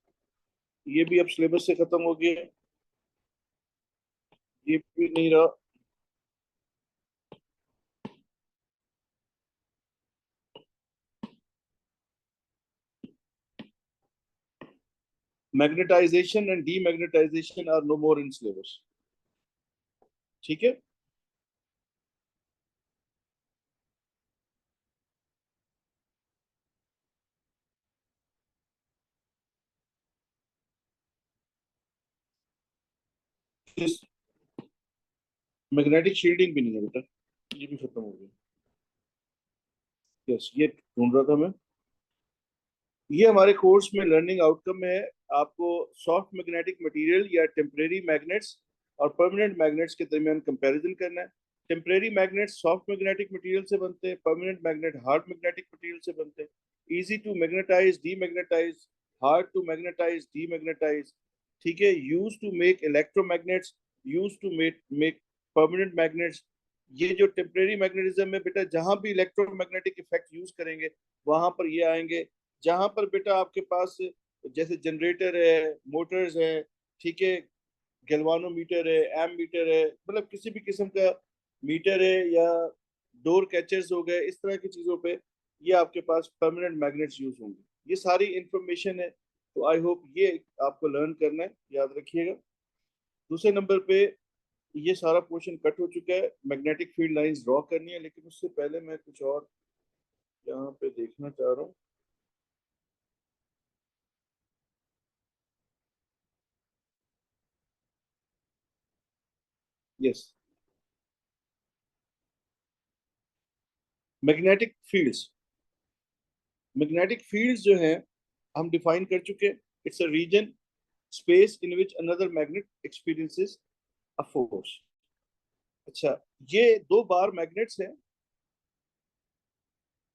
ये भी अब सिलेबस से खत्म हो गया है, ये भी नहीं रहा। Magnetisation and demagnetisation are no more in syllabus. ठीक है, मैग्नेटिक शील्डिंग भी नहीं है बेटा, ये भी खत्म हो गया। यस, ये ढूंढ रहा था मैं। ये हमारे कोर्स में लर्निंग आउटकम है, आपको सॉफ्ट मैग्नेटिक मटेरियल या टेम्परेरी मैग्नेट्स और परमानेंट मैग्नेट्स के दरमियान कंपैरिजन करना है। Temporary magnets soft magnetic material से बनते हैं, permanent magnet hard magnetic material से बनते हैं। Easy to magnetise, demagnetise, hard to magnetise, demagnetise, ठीक है, use to make electromagnets, use to make permanent magnets. ये जो टेम्परेरी मैग्नेटिज्म में बेटा जहां भी इलेक्ट्रोमैग्नेटिक इफेक्ट यूज करेंगे वहां पर ये आएंगे। जहां पर बेटा आपके पास जैसे जनरेटर है, मोटर्स है, ठीक है, गैल्वानोमीटर है, एम मीटर है, मतलब किसी भी किस्म का मीटर है, या डोर कैचर्स हो गए, इस तरह की चीजों पे ये आपके पास परमानेंट मैग्नेट्स यूज होंगे। ये सारी इंफॉर्मेशन है, तो आई होप ये आपको लर्न करना है, याद रखिएगा। दूसरे नंबर पे ये सारा पोर्शन कट हो चुका है, मैग्नेटिक फील्ड लाइंस ड्रॉ करनी है, लेकिन उससे पहले मैं कुछ और यहाँ पे देखना चाह रहा हूँ। Yes, magnetic fields, magnetic fields जो हैं हम डिफाइन कर चुके हैं। It's a region space in which another magnet experiences a force. अच्छा, ये दो बार मैग्नेट्स हैं,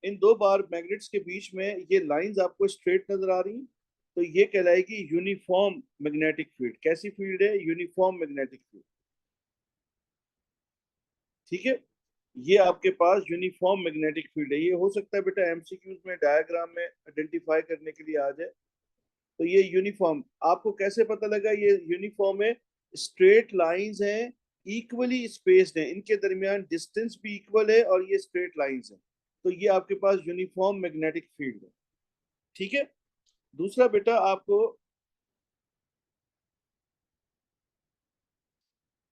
इन दो बार मैग्नेट्स के बीच में ये लाइंस आपको स्ट्रेट नजर आ रही हैं, तो ये कहलाएगी यूनिफॉर्म मैग्नेटिक फील्ड। कैसी फील्ड है? यूनिफॉर्म मैग्नेटिक फील्ड, ठीक है। ये आपके पास यूनिफॉर्म मैग्नेटिक फील्ड है। ये हो सकता है बेटा एमसीक्यूज में डायग्राम में आइडेंटिफाई करने के लिए आ जाए। तो ये यूनिफॉर्म आपको कैसे पता लगा ये यूनिफॉर्म है? स्ट्रेट लाइंस हैं, इक्वली स्पेस्ड हैं, इनके दरमियान डिस्टेंस भी इक्वल है, और ये स्ट्रेट लाइंस हैं, तो ये आपके पास यूनिफॉर्म मैग्नेटिक फील्ड है, ठीक है। दूसरा बेटा आपको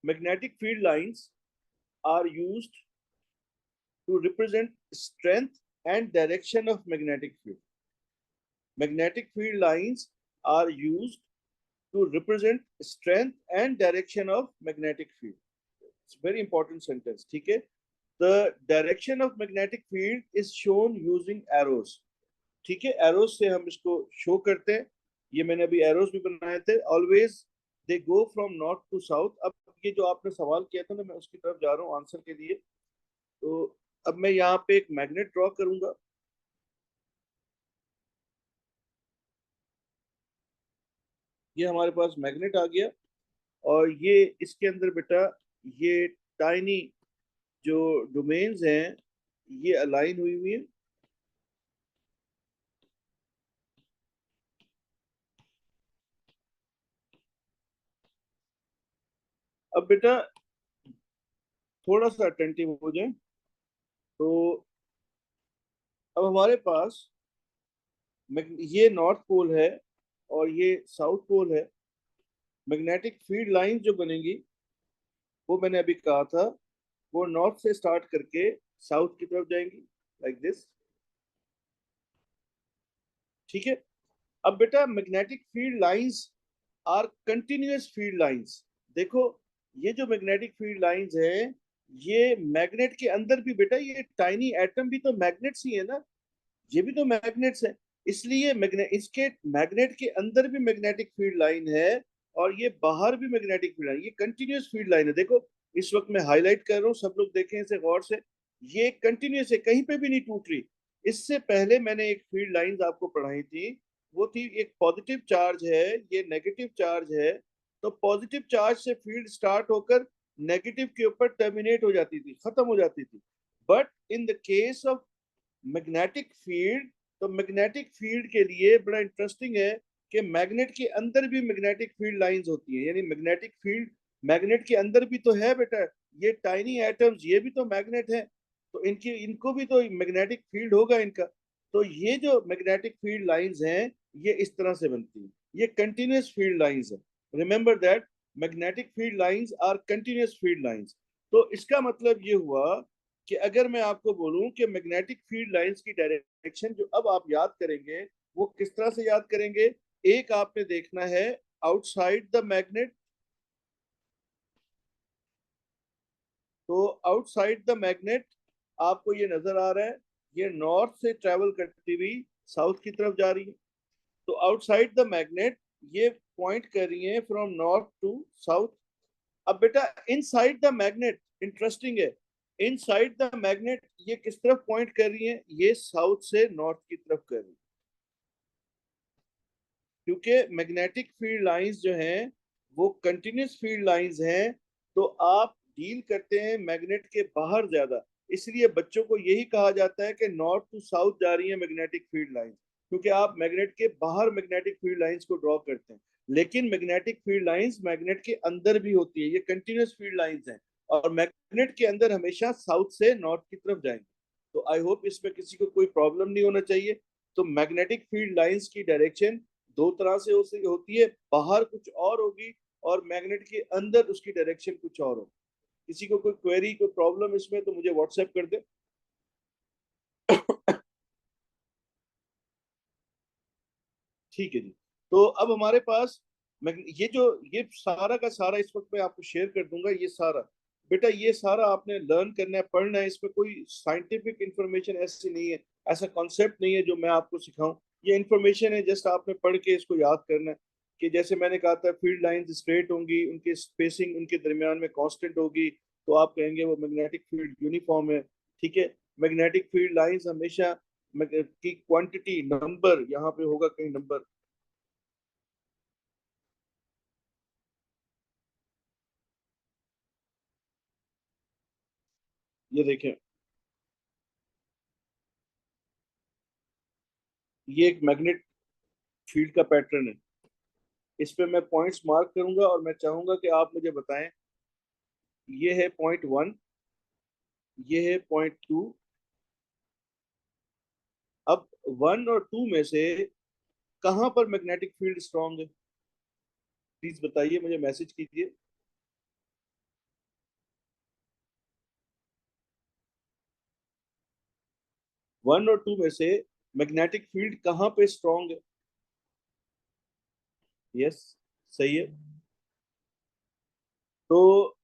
magnetic field lines are used to represent strength and direction of magnetic field. Magnetic field lines are used to represent strength and direction of magnetic field. It's a very important sentence, ठीक है। The direction of magnetic field is shown using arrows, ठीक है, arrows से हम इसको show करते हैं। ये मैंने अभी एरोज भी बनाए थे। Always they go from north to south. अब ये जो आपने सवाल किया था ना, मैं उसकी तरफ जा रहा हूँ आंसर के लिए। तो अब मैं यहाँ पे एक मैग्नेट ड्रॉ करूंगा। ये हमारे पास मैग्नेट आ गया, और ये इसके अंदर बेटा ये टाइनी जो डोमेन्स हैं ये अलाइन हुई हुई है। अब बेटा थोड़ा सा अटेंटिव हो जाए। तो अब हमारे पास ये नॉर्थ पोल है और ये साउथ पोल है। मैग्नेटिक फील्ड लाइन जो बनेगी वो मैंने अभी कहा था, वो नॉर्थ से स्टार्ट करके साउथ की तरफ जाएंगी, लाइक दिस, ठीक है। अब बेटा magnetic field lines are continuous field lines. देखो, ये जो मैग्नेटिक फील्ड लाइंस हैं, ये मैग्नेट के अंदर भी बेटा ये टाइनी एटम भी तो मैग्नेट्स ही है ना, ये भी तो मैग्नेट्स है। इसलिए मैग्नेट इसके मैग्नेट के अंदर भी मैग्नेटिक फील्ड लाइन है, और ये बाहर भी मैग्नेटिक फील्ड लाइन, ये कंटिन्यूअस फील्ड लाइन है। देखो, इस वक्त मैं हाईलाइट कर रहा हूँ, सब लोग देखें इसे गौर से। ये कंटिन्यूअस है, कहीं पे भी नहीं टूट रही। इससे पहले मैंने एक फील्ड लाइंस आपको पढ़ाई थी, वो थी एक पॉजिटिव चार्ज है, ये नेगेटिव चार्ज है। तो पॉजिटिव चार्ज से फील्ड स्टार्ट होकर नेगेटिव के ऊपर टर्मिनेट हो जाती थी, खत्म हो जाती थी। But in the case of magnetic field, तो मैग्नेटिक फील्ड के लिए बड़ा इंटरेस्टिंग है कि मैग्नेट के अंदर भी मैग्नेटिक फील्ड लाइंस होती हैं। यानी मैग्नेटिक फील्ड मैग्नेट के अंदर भी तो है बेटा, ये टाइनी एटम्स ये भी तो मैग्नेट है, तो इनकी इनको भी तो मैग्नेटिक फील्ड होगा इनका। तो ये जो मैग्नेटिक फील्ड लाइंस हैं ये इस तरह से बनती हैं, ये कंटिन्यूअस फील्ड लाइंस है। Remember that magnetic field lines are continuous field lines. तो इसका मतलब ये हुआ कि अगर मैं आपको बोलूं कि मैग्नेटिक फील्ड लाइंस की डायरेक्शन जो अब आप याद करेंगे वो किस तरह से याद करेंगे। एक आपने देखना है आउटसाइड द मैग्नेट, तो आउटसाइड द मैग्नेट आपको ये नजर आ रहा है, ये नॉर्थ से ट्रेवल करती हुई साउथ की तरफ जा रही है। तो आउटसाइड द मैग्नेट ये पॉइंट कर रही है फ्रॉम नॉर्थ टू साउथ। अब बेटा इनसाइड द मैग्नेट इंटरेस्टिंग है, इनसाइड द मैग्नेट ये किस तरफ पॉइंट कर रही है, ये साउथ से नॉर्थ की तरफ कर रही है, क्योंकि मैग्नेटिक फील्ड लाइंस जो हैं वो कंटिन्यूस फील्ड लाइंस हैं। तो आप डील करते हैं मैग्नेट के बाहर ज्यादा, इसलिए बच्चों को यही कहा जाता है कि नॉर्थ टू साउथ जा रही है मैग्नेटिक फील्ड लाइंस, क्योंकि आप मैग्नेट के बाहर मैग्नेटिक फील्ड लाइंस को ड्रॉ करते हैं। लेकिन मैग्नेटिक फील्ड लाइंस मैग्नेट के अंदर भी होती है, ये कंटिन्यूस फील्ड लाइंस हैं, और मैग्नेट के अंदर हमेशा साउथ से नॉर्थ की तरफ जाएंगे। तो आई होप इसमें किसी को कोई प्रॉब्लम नहीं होना चाहिए। तो मैग्नेटिक फील्ड लाइंस की डायरेक्शन दो तरह से होती है, बाहर कुछ और होगी और मैग्नेट के अंदर उसकी डायरेक्शन कुछ और होगी। किसी को कोई क्वेरी कोई प्रॉब्लम इसमें तो मुझे व्हाट्सएप कर दे। ठीक है जी। तो अब हमारे पास ये सारा का सारा इस वक्त मैं आपको शेयर कर दूंगा, ये सारा बेटा ये सारा आपने लर्न करना है, पढ़ना है, इसमें कोई साइंटिफिक इंफॉर्मेशन ऐसी नहीं है, ऐसा कॉन्सेप्ट नहीं है जो मैं आपको सिखाऊं। ये इंफॉर्मेशन है, जस्ट आपने पढ़ के इसको याद करना है कि जैसे मैंने कहा था फील्ड लाइंस स्ट्रेट होंगी, उनकी स्पेसिंग उनके दरमियान में कांस्टेंट होगी, तो आप कहेंगे वो मैग्नेटिक फील्ड यूनिफॉर्म है। ठीक है, मैग्नेटिक फील्ड लाइंस हमेशा की क्वांटिटी नंबर यहाँ पे होगा कहीं नंबर, ये देखें, ये एक मैग्नेट फील्ड का पैटर्न है। इस पे मैं पॉइंट्स मार्क करूंगा और मैं चाहूंगा कि आप मुझे बताएं, ये है पॉइंट 1, ये है पॉइंट 2। अब 1 और 2 में से कहां पर मैग्नेटिक फील्ड स्ट्रांग है, प्लीज बताइए, मुझे मैसेज कीजिए। 1 और 2 में से मैग्नेटिक फील्ड कहां पे स्ट्रांग है? यस, सही है। तो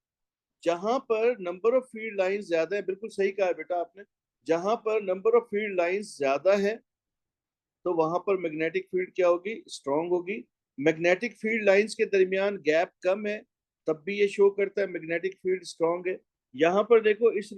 जहां पर नंबर ऑफ फील्ड लाइंस ज्यादा है, बिल्कुल सही कहा है बेटा आपने, जहां पर नंबर ऑफ फील्ड लाइंस ज्यादा है तो वहां पर मैग्नेटिक फील्ड क्या होगी, स्ट्रांग होगी। मैग्नेटिक फील्ड लाइंस के दरमियान गैप कम है, तब भी ये शो करता है मैग्नेटिक फील्ड स्ट्रांग है। यहाँ पर देखो इस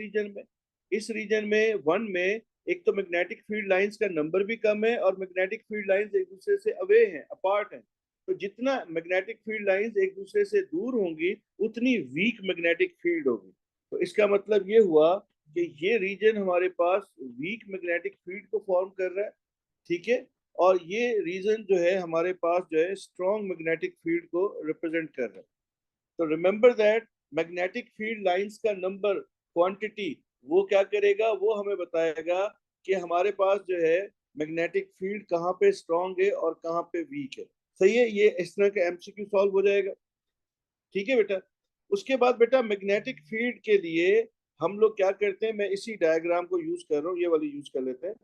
रीजन में 1 में एक तो मैग्नेटिक फील्ड लाइंस का नंबर भी कम है और मैग्नेटिक फील्ड लाइंस एक दूसरे से अवे हैं, अपार्ट हैं। तो जितना मैग्नेटिक फील्ड लाइंस एक दूसरे से दूर होंगी उतनी वीक मैग्नेटिक फील्ड होगी। तो इसका मतलब ये हुआ कि ये रीजन हमारे पास वीक मैग्नेटिक फील्ड को फॉर्म कर रहा है। ठीक है, और ये रीजन जो है हमारे पास जो है स्ट्रॉन्ग मैग्नेटिक फील्ड को रिप्रेजेंट कर रहा है। तो remember that magnetic field lines का नंबर, क्वांटिटी, वो क्या करेगा, वो हमें बताएगा कि हमारे पास जो है मैग्नेटिक फील्ड कहाँ पे स्ट्रांग है और कहाँ पे वीक है। सही है, ये इस तरह का एमसीक्यू सॉल्व हो जाएगा। ठीक है बेटा। उसके बाद बेटा मैग्नेटिक फील्ड के लिए हम लोग क्या करते हैं, मैं इसी डायग्राम को यूज कर रहा हूँ, ये वाली यूज कर लेते हैं।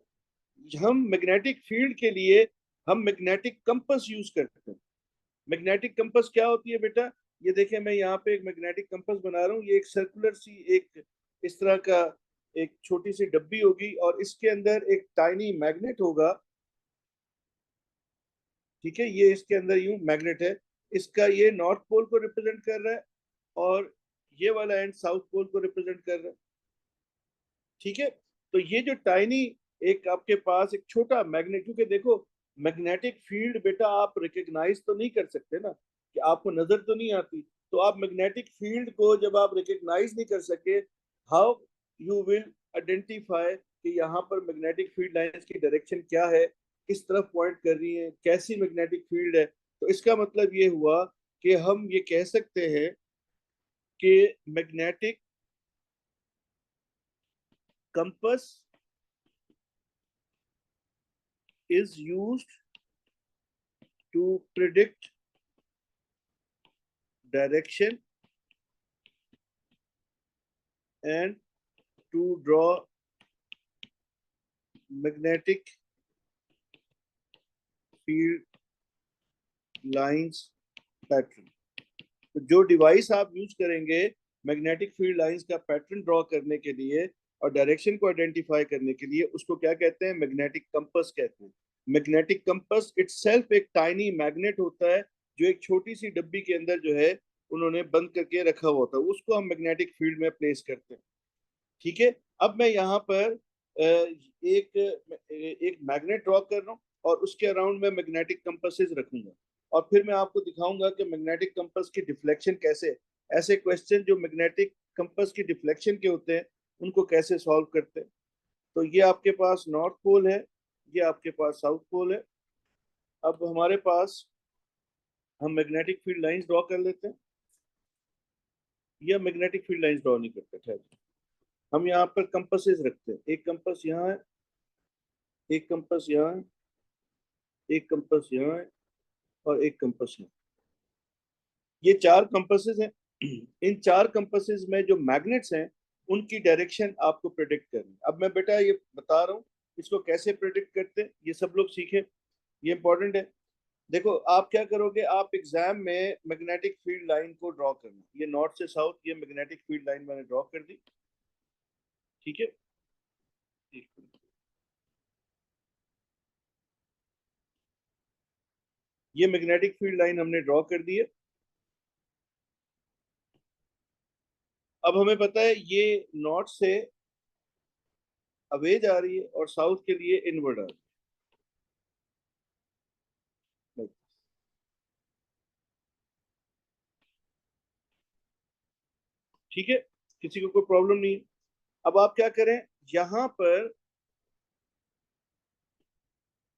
हम मैग्नेटिक फील्ड के लिए हम मैग्नेटिक कंपस यूज करते हैं। मैग्नेटिक कंपस क्या होती है बेटा, ये देखें मैं यहाँ पे एक मैग्नेटिक कंपस बना रहा हूँ, ये एक सर्कुलर सी एक इस तरह का एक छोटी सी डब्बी होगी और इसके अंदर एक टाइनी मैग्नेट होगा। ठीक है, ये इसके अंदर यूं मैग्नेट है, इसका ये नॉर्थ पोल को रिप्रेजेंट कर रहा है और ये वाला एंड साउथ पोल को रिप्रेजेंट कर रहा है। ठीक है, तो ये जो टाइनी एक आपके पास एक छोटा मैग्नेट, क्योंकि देखो मैग्नेटिक फील्ड बेटा आप रिकग्नाइज तो नहीं कर सकते ना, कि आपको नजर तो नहीं आती, तो आप मैग्नेटिक फील्ड को जब आप रिकग्नाइज नहीं कर सके, हाउ यू विल आइडेंटिफाई कि यहाँ पर मैग्नेटिक फील्ड लाइंस की डायरेक्शन क्या है, किस तरफ पॉइंट कर रही है, कैसी मैग्नेटिक फील्ड है। तो इसका मतलब ये हुआ कि हम ये कह सकते हैं कि magnetic compass is used to predict direction and to draw magnetic field lines pattern। तो जो डिवाइस आप यूज करेंगे मैग्नेटिक फील्ड लाइंस का पैटर्न ड्रॉ करने के लिए और डायरेक्शन को आइडेंटिफाई करने के लिए, उसको क्या कहते हैं, मैग्नेटिक कंपस कहते हैं। मैग्नेटिक कंपस इटसेल्फ एक टाइनी मैग्नेट होता है जो एक छोटी सी डब्बी के अंदर जो है उन्होंने बंद करके रखा हुआ होता है, उसको हम मैग्नेटिक फील्ड में प्लेस करते हैं। ठीक है। अब मैं यहाँ पर एक एक मैग्नेट ड्रॉ कर रहा हूँ और उसके अराउंड मैं मैग्नेटिक कंपासेस रखूंगा, और फिर मैं आपको दिखाऊंगा कि मैग्नेटिक कंपास की डिफ्लेक्शन कैसे, ऐसे क्वेश्चन जो मैग्नेटिक कंपास की डिफ्लेक्शन के होते हैं उनको कैसे सॉल्व करते हैं। तो ये आपके पास नॉर्थ पोल है, ये आपके पास साउथ पोल है। अब हमारे पास, हम मैग्नेटिक फील्ड लाइंस ड्रॉ कर लेते हैं, या मैग्नेटिक फील्ड लाइंस ड्रॉ नहीं करते, खैर हम यहाँ पर कंपासेस रखते हैं। एक कंपास यहाँ है, एक कंपास यहाँ है, एक कंपास यहाँ है, और एक कंपास यहाँ। ये चार कंपासेस हैं। इन चार कंपासेस में जो मैग्नेट्स हैं उनकी डायरेक्शन आपको प्रेडिक्ट करनी है। अब मैं बेटा ये बता रहा हूँ, इसको कैसे प्रेडिक्ट करते हैं ये सब लोग सीखे, ये इंपॉर्टेंट है। देखो आप क्या करोगे, आप एग्जाम में मैग्नेटिक फील्ड लाइन को ड्रॉ करना, ये नॉर्थ से साउथ ये मैग्नेटिक फील्ड लाइन मैंने ड्रॉ कर दी, ठीक है। ये मैग्नेटिक फील्ड लाइन हमने ड्रॉ कर दी है। अब हमें पता है ये नॉर्थ से अवे जा रही है और साउथ के लिए इनवर्ड आ रही है, ठीक है, किसी को कोई प्रॉब्लम नहीं है। अब आप क्या करें, यहां पर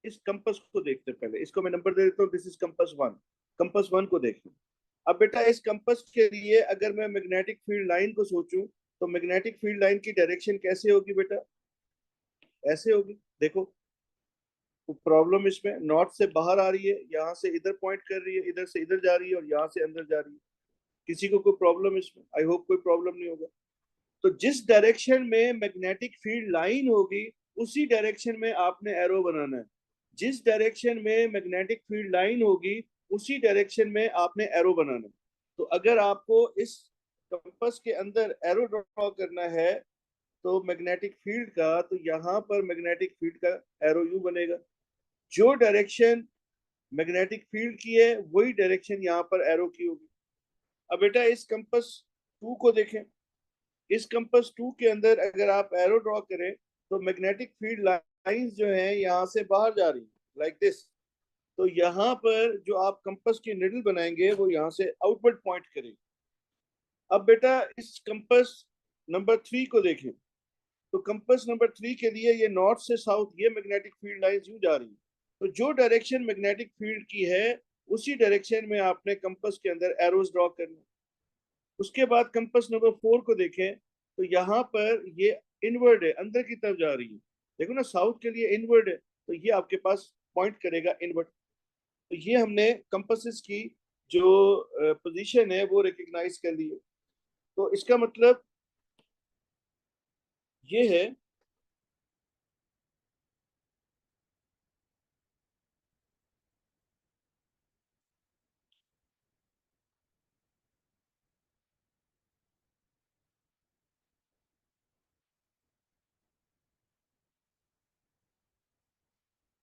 इस कंपास को देखते हैं, पहले इसको मैं नंबर दे देता हूँ, this is compass one, compass one को देखें। अब बेटा इस कंपास के लिए अगर मैं मैग्नेटिक फील्ड लाइन को सोचूं, तो मैग्नेटिक फील्ड लाइन की डायरेक्शन कैसे होगी बेटा, ऐसे होगी, देखो। प्रॉब्लम इसमें नॉर्थ से बाहर आ रही है, यहाँ से इधर पॉइंट कर रही है, इधर से इधर जा रही है, और यहाँ से अंदर जा रही है। किसी को कोई प्रॉब्लम इसमें, आई होप कोई प्रॉब्लम नहीं होगा। तो जिस डायरेक्शन में मैग्नेटिक फील्ड लाइन होगी उसी डायरेक्शन में आपने एरो बनाना है। जिस डायरेक्शन में मैग्नेटिक फील्ड लाइन होगी उसी डायरेक्शन में आपने एरो बनाना है। तो अगर आपको इस कंपास के अंदर एरो ड्रॉ करना है तो मैग्नेटिक फील्ड का, तो यहाँ पर मैग्नेटिक फील्ड का एरो यू बनेगा। जो डायरेक्शन मैग्नेटिक फील्ड की है वही डायरेक्शन यहाँ पर एरो की होगी। अब बेटा इस कंपास टू को देखें, इस कंपास टू के अंदर अगर आप एरो ड्रॉ करें तो मैग्नेटिक फील्ड लाइंस जो है यहाँ से बाहर जा रही है लाइक दिस। तो यहाँ पर जो आप कंपास की निडल बनाएंगे वो यहाँ से आउटवर्ड पॉइंट करेगी। अब बेटा इस कंपास नंबर थ्री को देखें, तो कंपास नंबर थ्री के लिए ये नॉर्थ से साउथ ये मैग्नेटिक फील्ड लाइंस यूं जा रही है। तो जो डायरेक्शन मैग्नेटिक फील्ड की है उसी डायरेक्शन में आपने कंपास के अंदर एरोज ड्रॉ करना। उसके बाद कंपास नंबर फोर को देखें, तो यहाँ पर ये इनवर्ड है, अंदर की तरफ जा रही है, देखो ना, साउथ के लिए इनवर्ड है, तो ये आपके पास पॉइंट करेगा इनवर्ड। तो ये हमने कंपासेस की जो पोजीशन है वो रिकग्नाइज कर ली है। तो इसका मतलब ये है,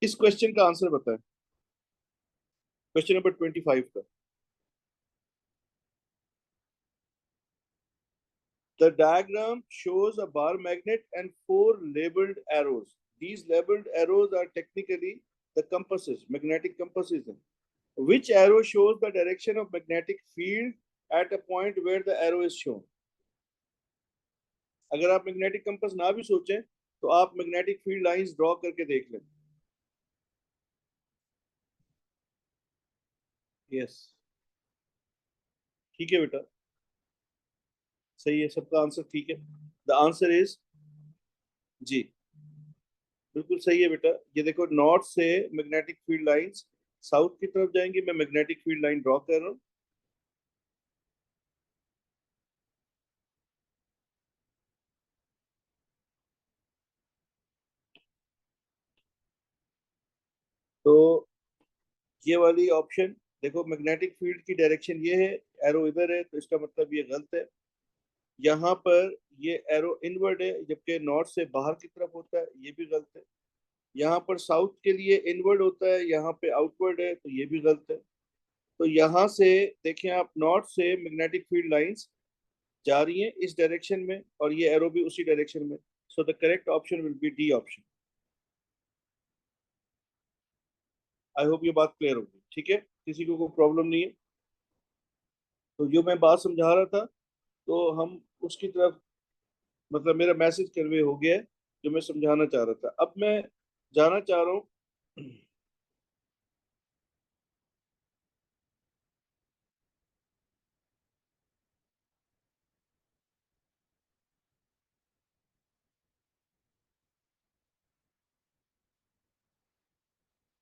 इस क्वेश्चन का आंसर बताएं, क्वेश्चन नंबर 25 का। The diagram shows a bar magnet and four labeled arrows. These labeled arrows are technically the compasses, magnetic compasses. Which arrow shows the direction of magnetic field at a point where the arrow is shown? अगर आप magnetic compass ना भी सोचें तो आप magnetic field lines draw करके देख लें। यस, ठीक है बेटा, सही है, सबका आंसर ठीक है। द आंसर इज जी, बिल्कुल सही है बेटा। ये देखो नॉर्थ से मैग्नेटिक फील्ड लाइंस साउथ की तरफ जाएंगी, मैं मैग्नेटिक फील्ड लाइन ड्रॉ कर रहा हूँ। तो ये वाली ऑप्शन, देखो मैग्नेटिक फील्ड की डायरेक्शन ये है, एरो इधर है, तो इसका मतलब ये गलत है। यहाँ पर ये एरो इनवर्ड है जबकि नॉर्थ से बाहर की तरफ होता है, ये भी गलत है। यहाँ पर साउथ के लिए इनवर्ड होता है, यहाँ पे आउटवर्ड है, तो ये भी गलत है। तो यहाँ से देखें आप, नॉर्थ से मैग्नेटिक फील्ड लाइंस जा रही हैं इस डायरेक्शन में और ये एरो भी उसी डायरेक्शन में। So the correct option will be D option. I hope ये बात क्लियर होगी, ठीक है, किसी को कोई प्रॉब्लम नहीं है। तो जो मैं बात समझा रहा था, तो हम उसकी तरफ, मतलब मेरा मैसेज कन्वे हो गया है जो मैं समझाना चाह रहा था। अब मैं जाना चाह रहा हूँ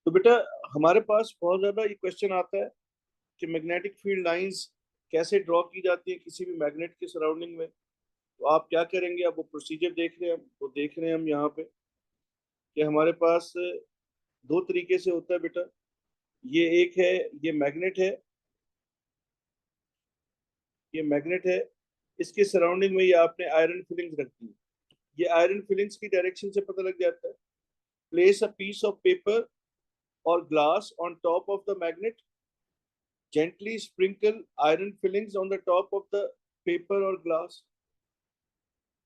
तो बेटा हमारे पास बहुत ज्यादा ये क्वेश्चन आता है कि मैग्नेटिक फील्ड लाइंस कैसे ड्रॉ की जाती है किसी भी मैग्नेट के सराउंडिंग में। तो आप क्या करेंगे, आप वो प्रोसीजर देख रहे हैं, वो देख रहे हैं हम यहाँ पे कि हमारे पास दो तरीके से होता है बेटा। ये एक है, ये मैग्नेट है, ये मैग्नेट है, इसके सराउंडिंग में ये आपने आयरन फिलिंग्स रख दी। ये आयरन फिलिंग्स की डायरेक्शन से पता लग जाता है। Place a piece of paper और glass on top of the magnet, gently sprinkle iron fillings on the top of the paper or glass.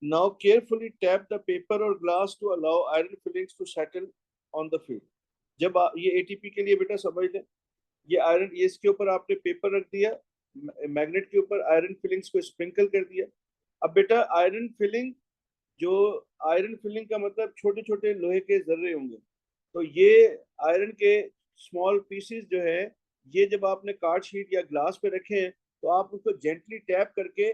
Now carefully tap the paper or glass to allow iron fillings to settle on the field. जब ये ATP के लिए बेटा समझ लें, ये iron, ये इसके ऊपर आपने पेपर रख दिया, मैग्नेट के ऊपर आयरन फिलिंग्स को स्प्रिंकल कर दिया। अब बेटा आयरन फिलिंग, जो आयरन फिलिंग का मतलब छोटे छोटे लोहे के जर्रे होंगे, तो ये आयरन के स्मॉल पीसेस जो है, ये जब आपने कार्ड शीट या ग्लास पे रखे हैं तो आप उसको जेंटली टैप करके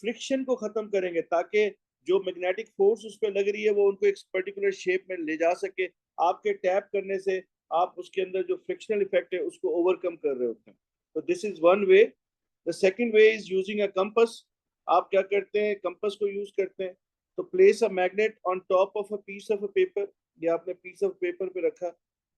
फ्रिक्शन को खत्म करेंगे, ताकि जो मैग्नेटिक फोर्स उस पर लग रही है वो उनको एक पर्टिकुलर शेप में ले जा सके। आपके टैप करने से आप उसके अंदर जो फ्रिक्शनल इफेक्ट है उसको ओवरकम कर रहे होते हैं। तो this is one way. The second way is using a compass. आप क्या करते हैं, कंपस को यूज करते हैं। तो place a magnet on top of a piece of a paper, ये आपने पीस ऑफ पेपर पे रखा।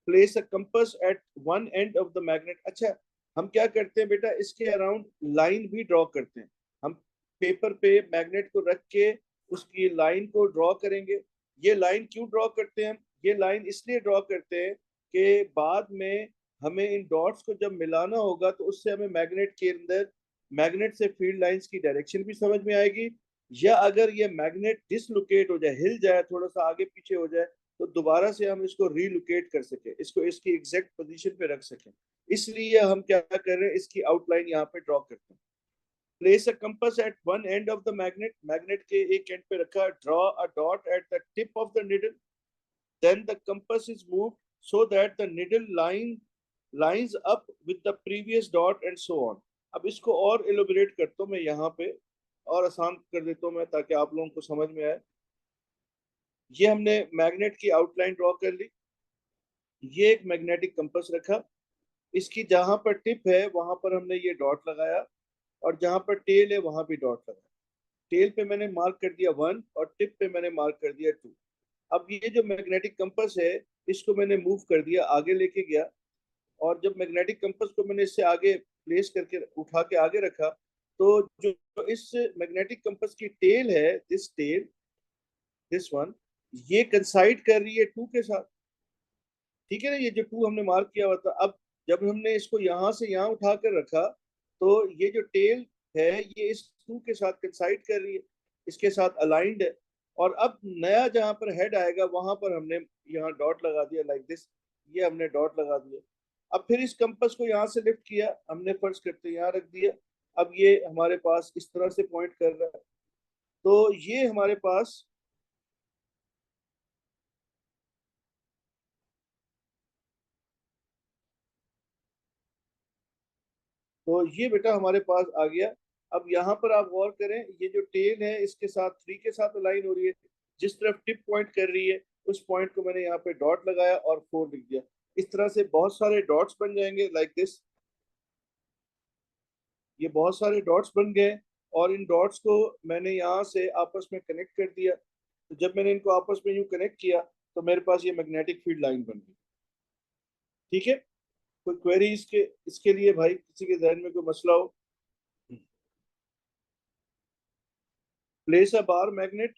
Place a compass at one end of the magnet. अच्छा, हम क्या करते हैं बेटा, इसके अराउंड लाइन भी ड्रॉ करते हैं। हम पेपर पे मैग्नेट को रख के उसकी लाइन को ड्रॉ करेंगे। ये लाइन क्यों ड्रॉ करते हैं हम, ये लाइन इसलिए ड्रॉ करते हैं कि बाद में हमें इन डॉट्स को जब मिलाना होगा तो उससे हमें मैग्नेट के अंदर, मैग्नेट से फील्ड लाइंस की डायरेक्शन भी समझ में आएगी। या अगर ये मैग्नेट डिसलोकेट हो जाए, हिल जाए, थोड़ा सा आगे पीछे हो जाए, तो दोबारा से हम इसको रीलोकेट कर सके, इसको इसकी एग्जैक्ट पोजीशन पे रख सकें। इसलिए हम क्या कर रहे हैं, इसकी आउटलाइन यहाँ पे ड्रॉ करते हैं। Place a compass at one end of the magnet, magnet के एक एंड पे रखा। Draw a dot at the tip of the needle, then the compass is moved so that the needle line lines up with the previous dot and so on. अब इसको और elaborate करता हूँ मैं यहाँ पे, और आसान कर देता हूँ मैं ताकि आप लोगों को समझ में आए। ये हमने मैग्नेट की आउटलाइन ड्रॉ कर ली। ये एक मैग्नेटिक कंपास रखा, इसकी जहां पर टिप है वहां पर हमने ये डॉट लगाया, और जहां पर टेल है वहां भी डॉट लगाया। टेल पे मैंने मार्क कर दिया 1 और टिप पे मैंने मार्क कर दिया 2। अब ये जो मैग्नेटिक कंपास है, इसको मैंने मूव कर दिया, आगे लेके गया। और जब मैग्नेटिक कंपास को मैंने इससे आगे प्लेस करके उठा के आगे रखा, तो जो इस मैग्नेटिक कंपास की टेल है, दिस टेल, दिस वन, ये कंसाइड कर रही है 2 के साथ। ठीक है ना, ये जो 2 हमने मार्क किया हुआ था। अब जब हमने इसको यहाँ से यहाँ उठा कर रखा, तो ये जो टेल है ये इस 2 के साथ कंसाइड कर रही है, इसके साथ अलाइंड है। और अब नया जहां पर हेड आएगा वहां पर हमने यहाँ डॉट लगा दिया, लाइक दिस, ये हमने डॉट लगा दिया। अब फिर इस कंपास को यहाँ से लिफ्ट किया हमने, फर्ज करते यहाँ रख दिया। अब ये हमारे पास इस तरह से पॉइंट कर रहा है। तो ये हमारे पास, तो ये बेटा हमारे पास आ गया। अब यहाँ पर आप गौर करें, ये जो टेल है इसके साथ 3 के साथ अलाइन हो रही है। जिस तरफ टिप पॉइंट कर रही है उस पॉइंट को मैंने यहाँ पे डॉट लगाया और 4 लिख दिया। इस तरह से बहुत सारे डॉट्स बन जाएंगे, लाइक दिस। ये बहुत सारे डॉट्स बन गए, और इन डॉट्स को मैंने यहाँ से आपस में कनेक्ट कर दिया। तो जब मैंने इनको आपस में यूं कनेक्ट किया तो मेरे पास ये मैग्नेटिक फील्ड लाइन बन गई। ठीक है, कोई क्वेरी इसके इसके लिए भाई, किसी के जहन में कोई मसला हो? Place a bar magnet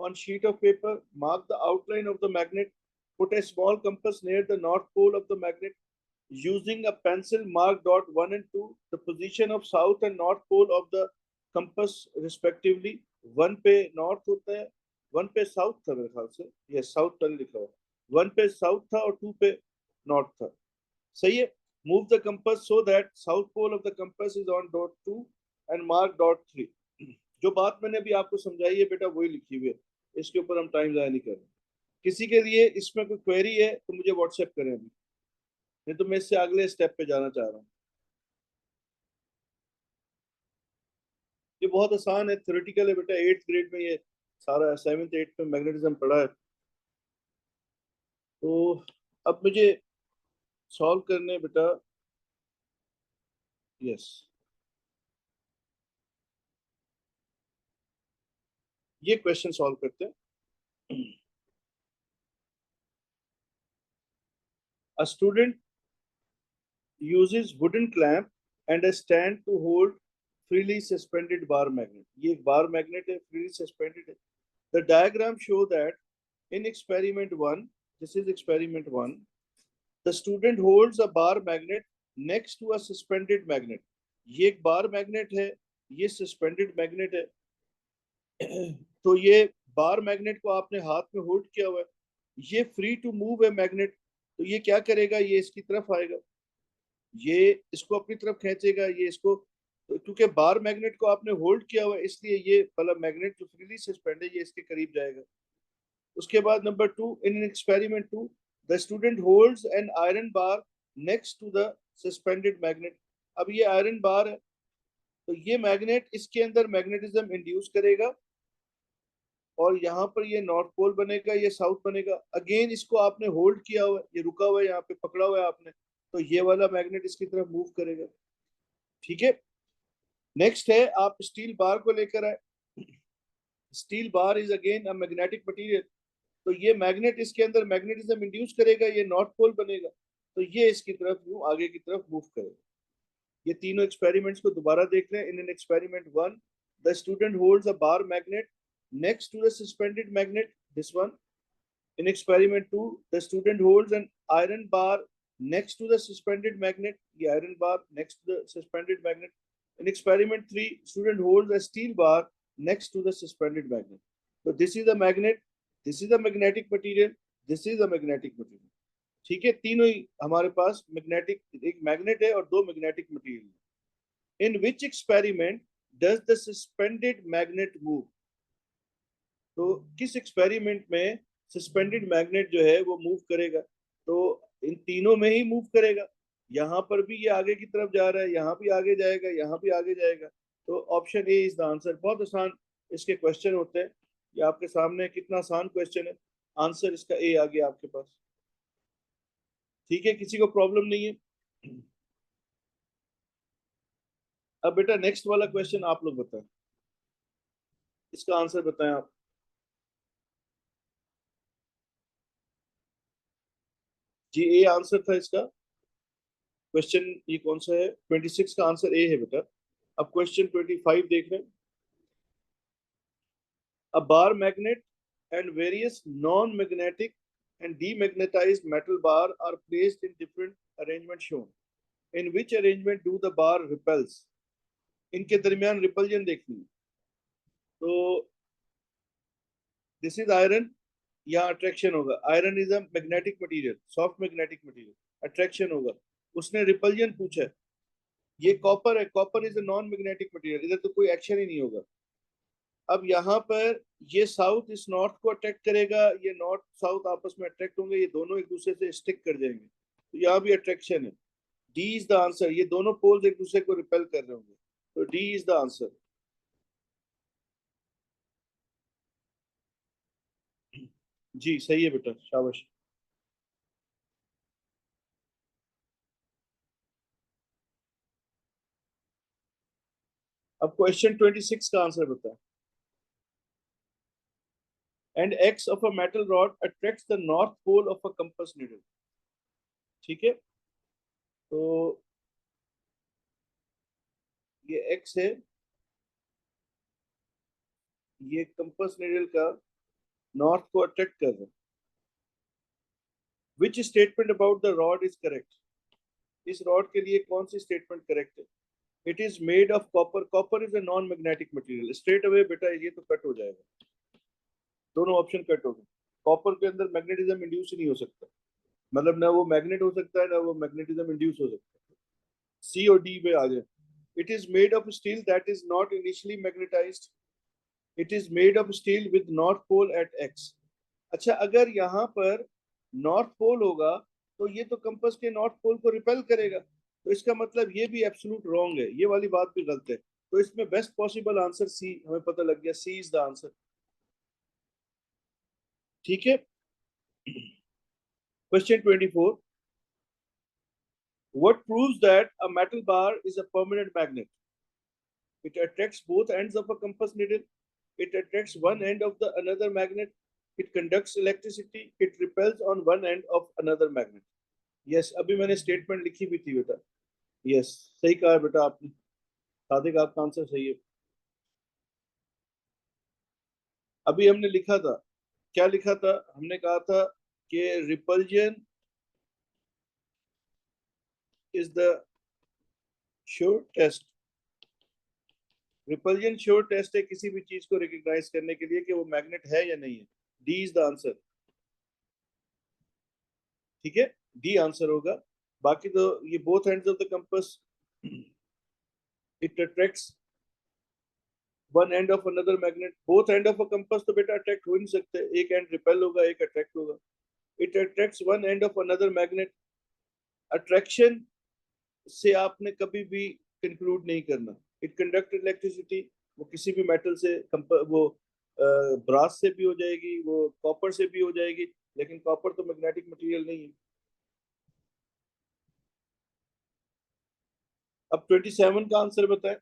on sheet of paper, mark the outline of the magnet, put a small compass near the north pole of the magnet. Using a pencil, mark dot 1 and 2, the position of south and north pole of the compass respectively. One पे north होता है, one पे south था मेरे ख्याल से, ये south पहले लिखा हुआ, वन पे साउथ था और टू पे नॉर्थ था। सही है। Move the compass so that south pole of the compass is on dot two and mark dot three. जो बात मैंने अभी आपको समझाई है बेटा वही लिखी हुई है, इसके ऊपर हम टाइम जाया नहीं कर रहे। किसी के लिए इसमें कोई क्वेरी है तो मुझे व्हाट्सएप करें अभी, नहीं तो मैं इससे अगले स्टेप पे जाना चाह रहा हूँ। ये बहुत आसान है, थ्योरेटिकल है बेटा, 8th ग्रेड में ये सारा 7th 8th में मैग्नेटिज्म पढ़ा है। तो अब मुझे सॉल्व करने बेटा, यस, ये क्वेश्चन सॉल्व करते हैं। A student uses wooden clamp and a stand to hold freely suspended bar magnet. ये एक बार मैग्नेट है, freely suspended है। The diagram show that in experiment 1, this is experiment 1, the student holds a bar magnet next to a suspended magnet. ये एक bar magnet है, ये suspended magnet है। तो ये बार मैग्नेट को आपने हाथ में होल्ड किया हुआ है, ये फ्री टू मूव है मैग्नेट, तो ये क्या करेगा, ये इसकी तरफ आएगा, ये इसको अपनी तरफ खींचेगा, ये इसको, तो क्योंकि बार मैग्नेट को आपने होल्ड किया हुआ है इसलिए ये मतलब मैग्नेट जो फ्रीली सस्पेंड है ये इसके करीब जाएगा। उसके बाद number 2, in experiment 2 the student holds an iron bar next to the suspended magnet. अब ये आयरन बार है, तो ये मैग्नेट इसके अंदर मैग्नेटिज्म इंड्यूस करेगा और यहाँ पर ये नॉर्थ पोल बनेगा, ये साउथ बनेगा। अगेन इसको आपने होल्ड किया हुआ है, ये रुका हुआ है, यहाँ पे पकड़ा हुआ है आपने, तो ये वाला मैग्नेट इसकी तरफ मूव करेगा। ठीक है। नेक्स्ट है, आप स्टील बार को लेकर आए। Steel bar is again a magnetic material, तो ये मैग्नेट इसके अंदर मैग्नेटिज्म इंड्यूस करेगा, ये नॉर्थ पोल बनेगा, तो ये इसकी तरफ यूं आगे की तरफ मूव करेगा। ये तीनों एक्सपेरिमेंट्स को दोबारा देख रहे हैं। In an experiment 1 the student holds a bar magnet next to the suspended magnet, this one. In experiment 2, the student holds an iron bar next to the suspended magnet. The iron bar next to the suspended magnet. In experiment 3, student holds a steel bar next to the suspended magnet. So this is a magnet, this is a magnetic material, this is a magnetic material. ठीक है, तीनों ही हमारे पास magnetic, एक magnet है और दो magnetic material. In which experiment does the suspended magnet move. तो किस एक्सपेरिमेंट में सस्पेंडेड मैग्नेट जो है वो मूव करेगा, तो इन तीनों में ही मूव करेगा। यहाँ पर भी ये आगे की तरफ जा रहा है, यहाँ भी आगे जाएगा, यहाँ भी आगे जाएगा, तो option A is the answer. बहुत आसान इसके क्वेश्चन होते हैं, ये आपके सामने कितना आसान क्वेश्चन है, आंसर इसका ए आ गया आपके पास। ठीक है, किसी को प्रॉब्लम नहीं है। अब बेटा नेक्स्ट वाला क्वेश्चन आप लोग बताएं, इसका आंसर बताएं आप। जी ए आंसर था इसका। क्वेश्चन ये कौन सा है, 26 का आंसर ए है बेटा। अब क्वेश्चन 25 देख रहे हैं। A bar magnet and various non magnetic and demagnetized metal bar are placed in different arrangement shown. In which arrangement do the bar repels? इनके दरमियान रिपल्जन देखनी है। तो दिस इज आयरन, यहाँ अट्रैक्शन होगा, iron is a magnetic material, soft magnetic material, attraction होगा। उसने repulsion पूछा है, ये कॉपर है, copper is a non magnetic material, इधर तो कोई एक्शन ही नहीं होगा। अब यहाँ पर ये साउथ इस नॉर्थ को अट्रैक्ट करेगा, ये नॉर्थ साउथ आपस में अट्रैक्ट होंगे, ये दोनों एक दूसरे से स्टिक कर जाएंगे, तो यहाँ भी अट्रैक्शन है। डी इज द आंसर, ये दोनों पोल्स एक दूसरे को रिपेल कर रहे होंगे, तो डी इज द आंसर। जी सही है बेटा, शाबाश। अब क्वेश्चन 26 का आंसर बताएं। End X of a metal rod attracts the north pole of a compass needle. ठीक है, तो ये एक्स है, ये कंपास नीडल का नॉर्थ को अट्रैक्ट कर रहा है। Which statement about the rod is correct. इस रॉड के लिए कौन सी स्टेटमेंट करेक्ट है। It is made of copper, copper is a non magnetic material. Straight away बेटा ये तो कट हो जाएगा, दोनों ऑप्शन कट हो गए। कॉपर के अंदर मैग्नेटिज्म इंड्यूस ही नहीं हो सकता, मतलब ना वो मैग्नेट हो सकता है ना वो मैग्नेटिज्म इंड्यूस हो सकता है। सी और डी पे आ जाए। It is made of steel that is not initially magnetised. It is made of steel with north pole at X. अच्छा, अगर यहाँ पर नॉर्थ पोल होगा तो ये तो कंपास के नॉर्थ पोल को रिपेल करेगा, तो इसका मतलब ये भी एब्सोल्यूट रॉन्ग है, ये वाली बात भी गलत है। तो इसमें बेस्ट पॉसिबल आंसर सी, हमें पता लग गया सी इज द आंसर। ठीक है। Question 24, what proves that a metal bar is a permanent magnet? It attracts both ends of a compass needle. It attracts one end of the another magnet. It conducts electricity. It repels on one end of another magnet. Yes, अभी मैंने statement लिखी भी थी बेटा। Yes, सही कहा है बेटा आपने, सादिक आपका आंसर सही है। अभी हमने लिखा था, क्या लिखा था, हमने कहा था कि repulsion is the sure test. Repulsion sure test है किसी भी चीज को रिकॉग्नाइज करने के लिए कि वो मैग्नेट है या नहीं है। D is the answer. ठीक है, डी आंसर होगा। बाकी तो ये both ends of the compass, it attracts one end of another magnet. Both end of a compass तो बेटा अट्रैक्ट हो नहीं सकते, एक एंड रिपेल होगा एक अट्रैक्ट होगा। It attracts one end of another magnet. Attraction से आपने कभी भी कंक्लूड नहीं करना। इट कंडक्ट इलेक्ट्रिसिटी, वो किसी भी मेटल से वो ब्रास से भी हो जाएगी, वो कॉपर से भी हो जाएगी, लेकिन कॉपर तो मैग्नेटिक मटेरियल नहीं है। अब 27 का आंसर बताएं।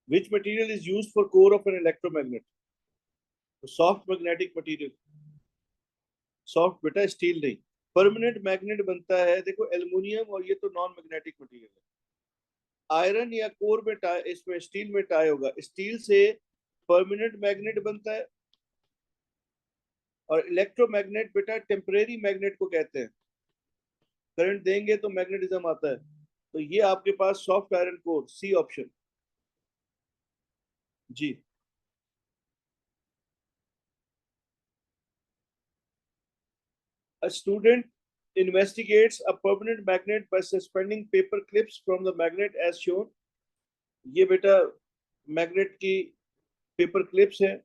Which material is used for core of an electromagnet? तो सॉफ्ट मैग्नेटिक मटेरियल। सॉफ्ट बेटा स्टील नहीं। परमानेंट मैग्नेट बनता है, देखो एल्युमिनियम, और ये तो नॉन मैग्नेटिक मटेरियल है। आयरन या कोर में टाई, इसमें स्टील में टाई होगा, स्टील से परमानेंट मैग्नेट बनता है। और इलेक्ट्रोमैग्नेट बेटा टेम्परेरी मैग्नेट को कहते हैं, करंट देंगे तो मैग्नेटिज्म आता है। तो ये आपके पास soft iron core, C option. जी। A student investigates a permanent magnet by suspending paper clips from the magnet as shown। ये बेटा मैग्नेट की पेपर क्लिप्स है।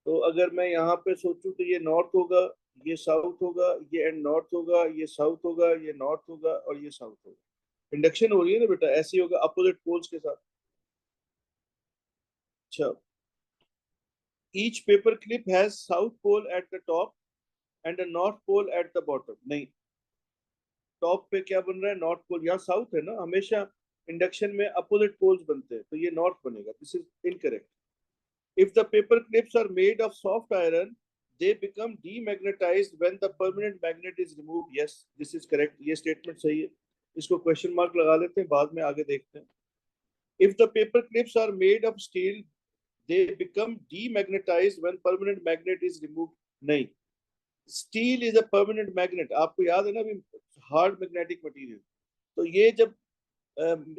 तो अगर मैं यहाँ पे सोचूं तो ये नॉर्थ होगा, ये साउथ होगा, ये एंड नॉर्थ होगा, ये साउथ होगा, ये नॉर्थ होगा और ये साउथ होगा। इंडक्शन हो रही है ना बेटा, ऐसे ही होगा अपोजिट पोल्स के साथ। अच्छा, each paper clip has south pole at the top and a north pole at the bottom. नहीं, टॉप पे क्या बन रहा है, नॉर्थ पोल, यहाँ साउथ है ना, हमेशा इंडक्शन में अपोजिट पोल्स बनते हैं, तो ये नॉर्थ बनेगा। This is incorrect. If the paper clips are made of soft iron, they become demagnetized when the permanent magnet is removed. Yes, this is correct. ये statement सही है। इसको क्वेश्चन मार्क लगा लेते हैं, बाद में आगे देखते हैं। If the paper clips are made of steel, they become demagnetized when permanent magnet is removed. नहीं, steel is a permanent magnet, आपको याद है ना अभी, हार्ड मैग्नेटिक मटेरियल। तो ये जब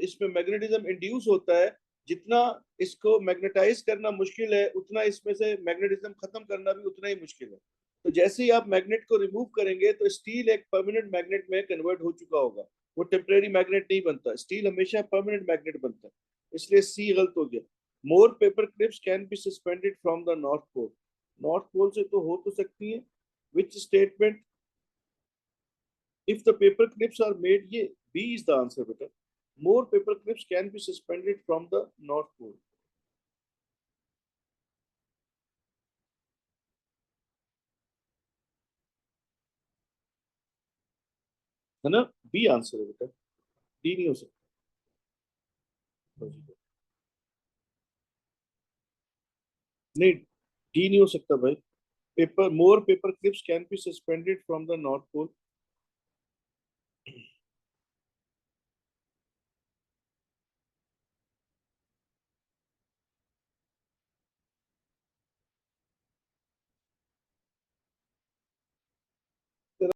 इसमें मैग्नेटिज्म इंड्यूस होता है, जितना इसको मैग्नेटाइज करना मुश्किल है, उतना इसमें से मैग्नेटिज्म खत्म करना भी उतना ही मुश्किल है। तो जैसे ही आप मैग्नेट को रिमूव करेंगे तो स्टील एक परमानेंट मैग्नेट में कन्वर्ट हो चुका होगा, वो टेम्परेरी मैग्नेट नहीं बनता, स्टील हमेशा परमानेंट मैग्नेट बनता है। इसलिए सी गलत हो गया। More paper clips can be suspended from the north pole. North pole से तो हो तो सकती है। Which statement, if the paper clips are made, ये बी इज द आंसर बेटा। More paper clips can be suspended from the North Pole. है ना, बी आंसर है बेटा, डी नहीं हो सकता। नहीं, डी नहीं हो सकता भाई। Paper more paper clips can be suspended from the north pole.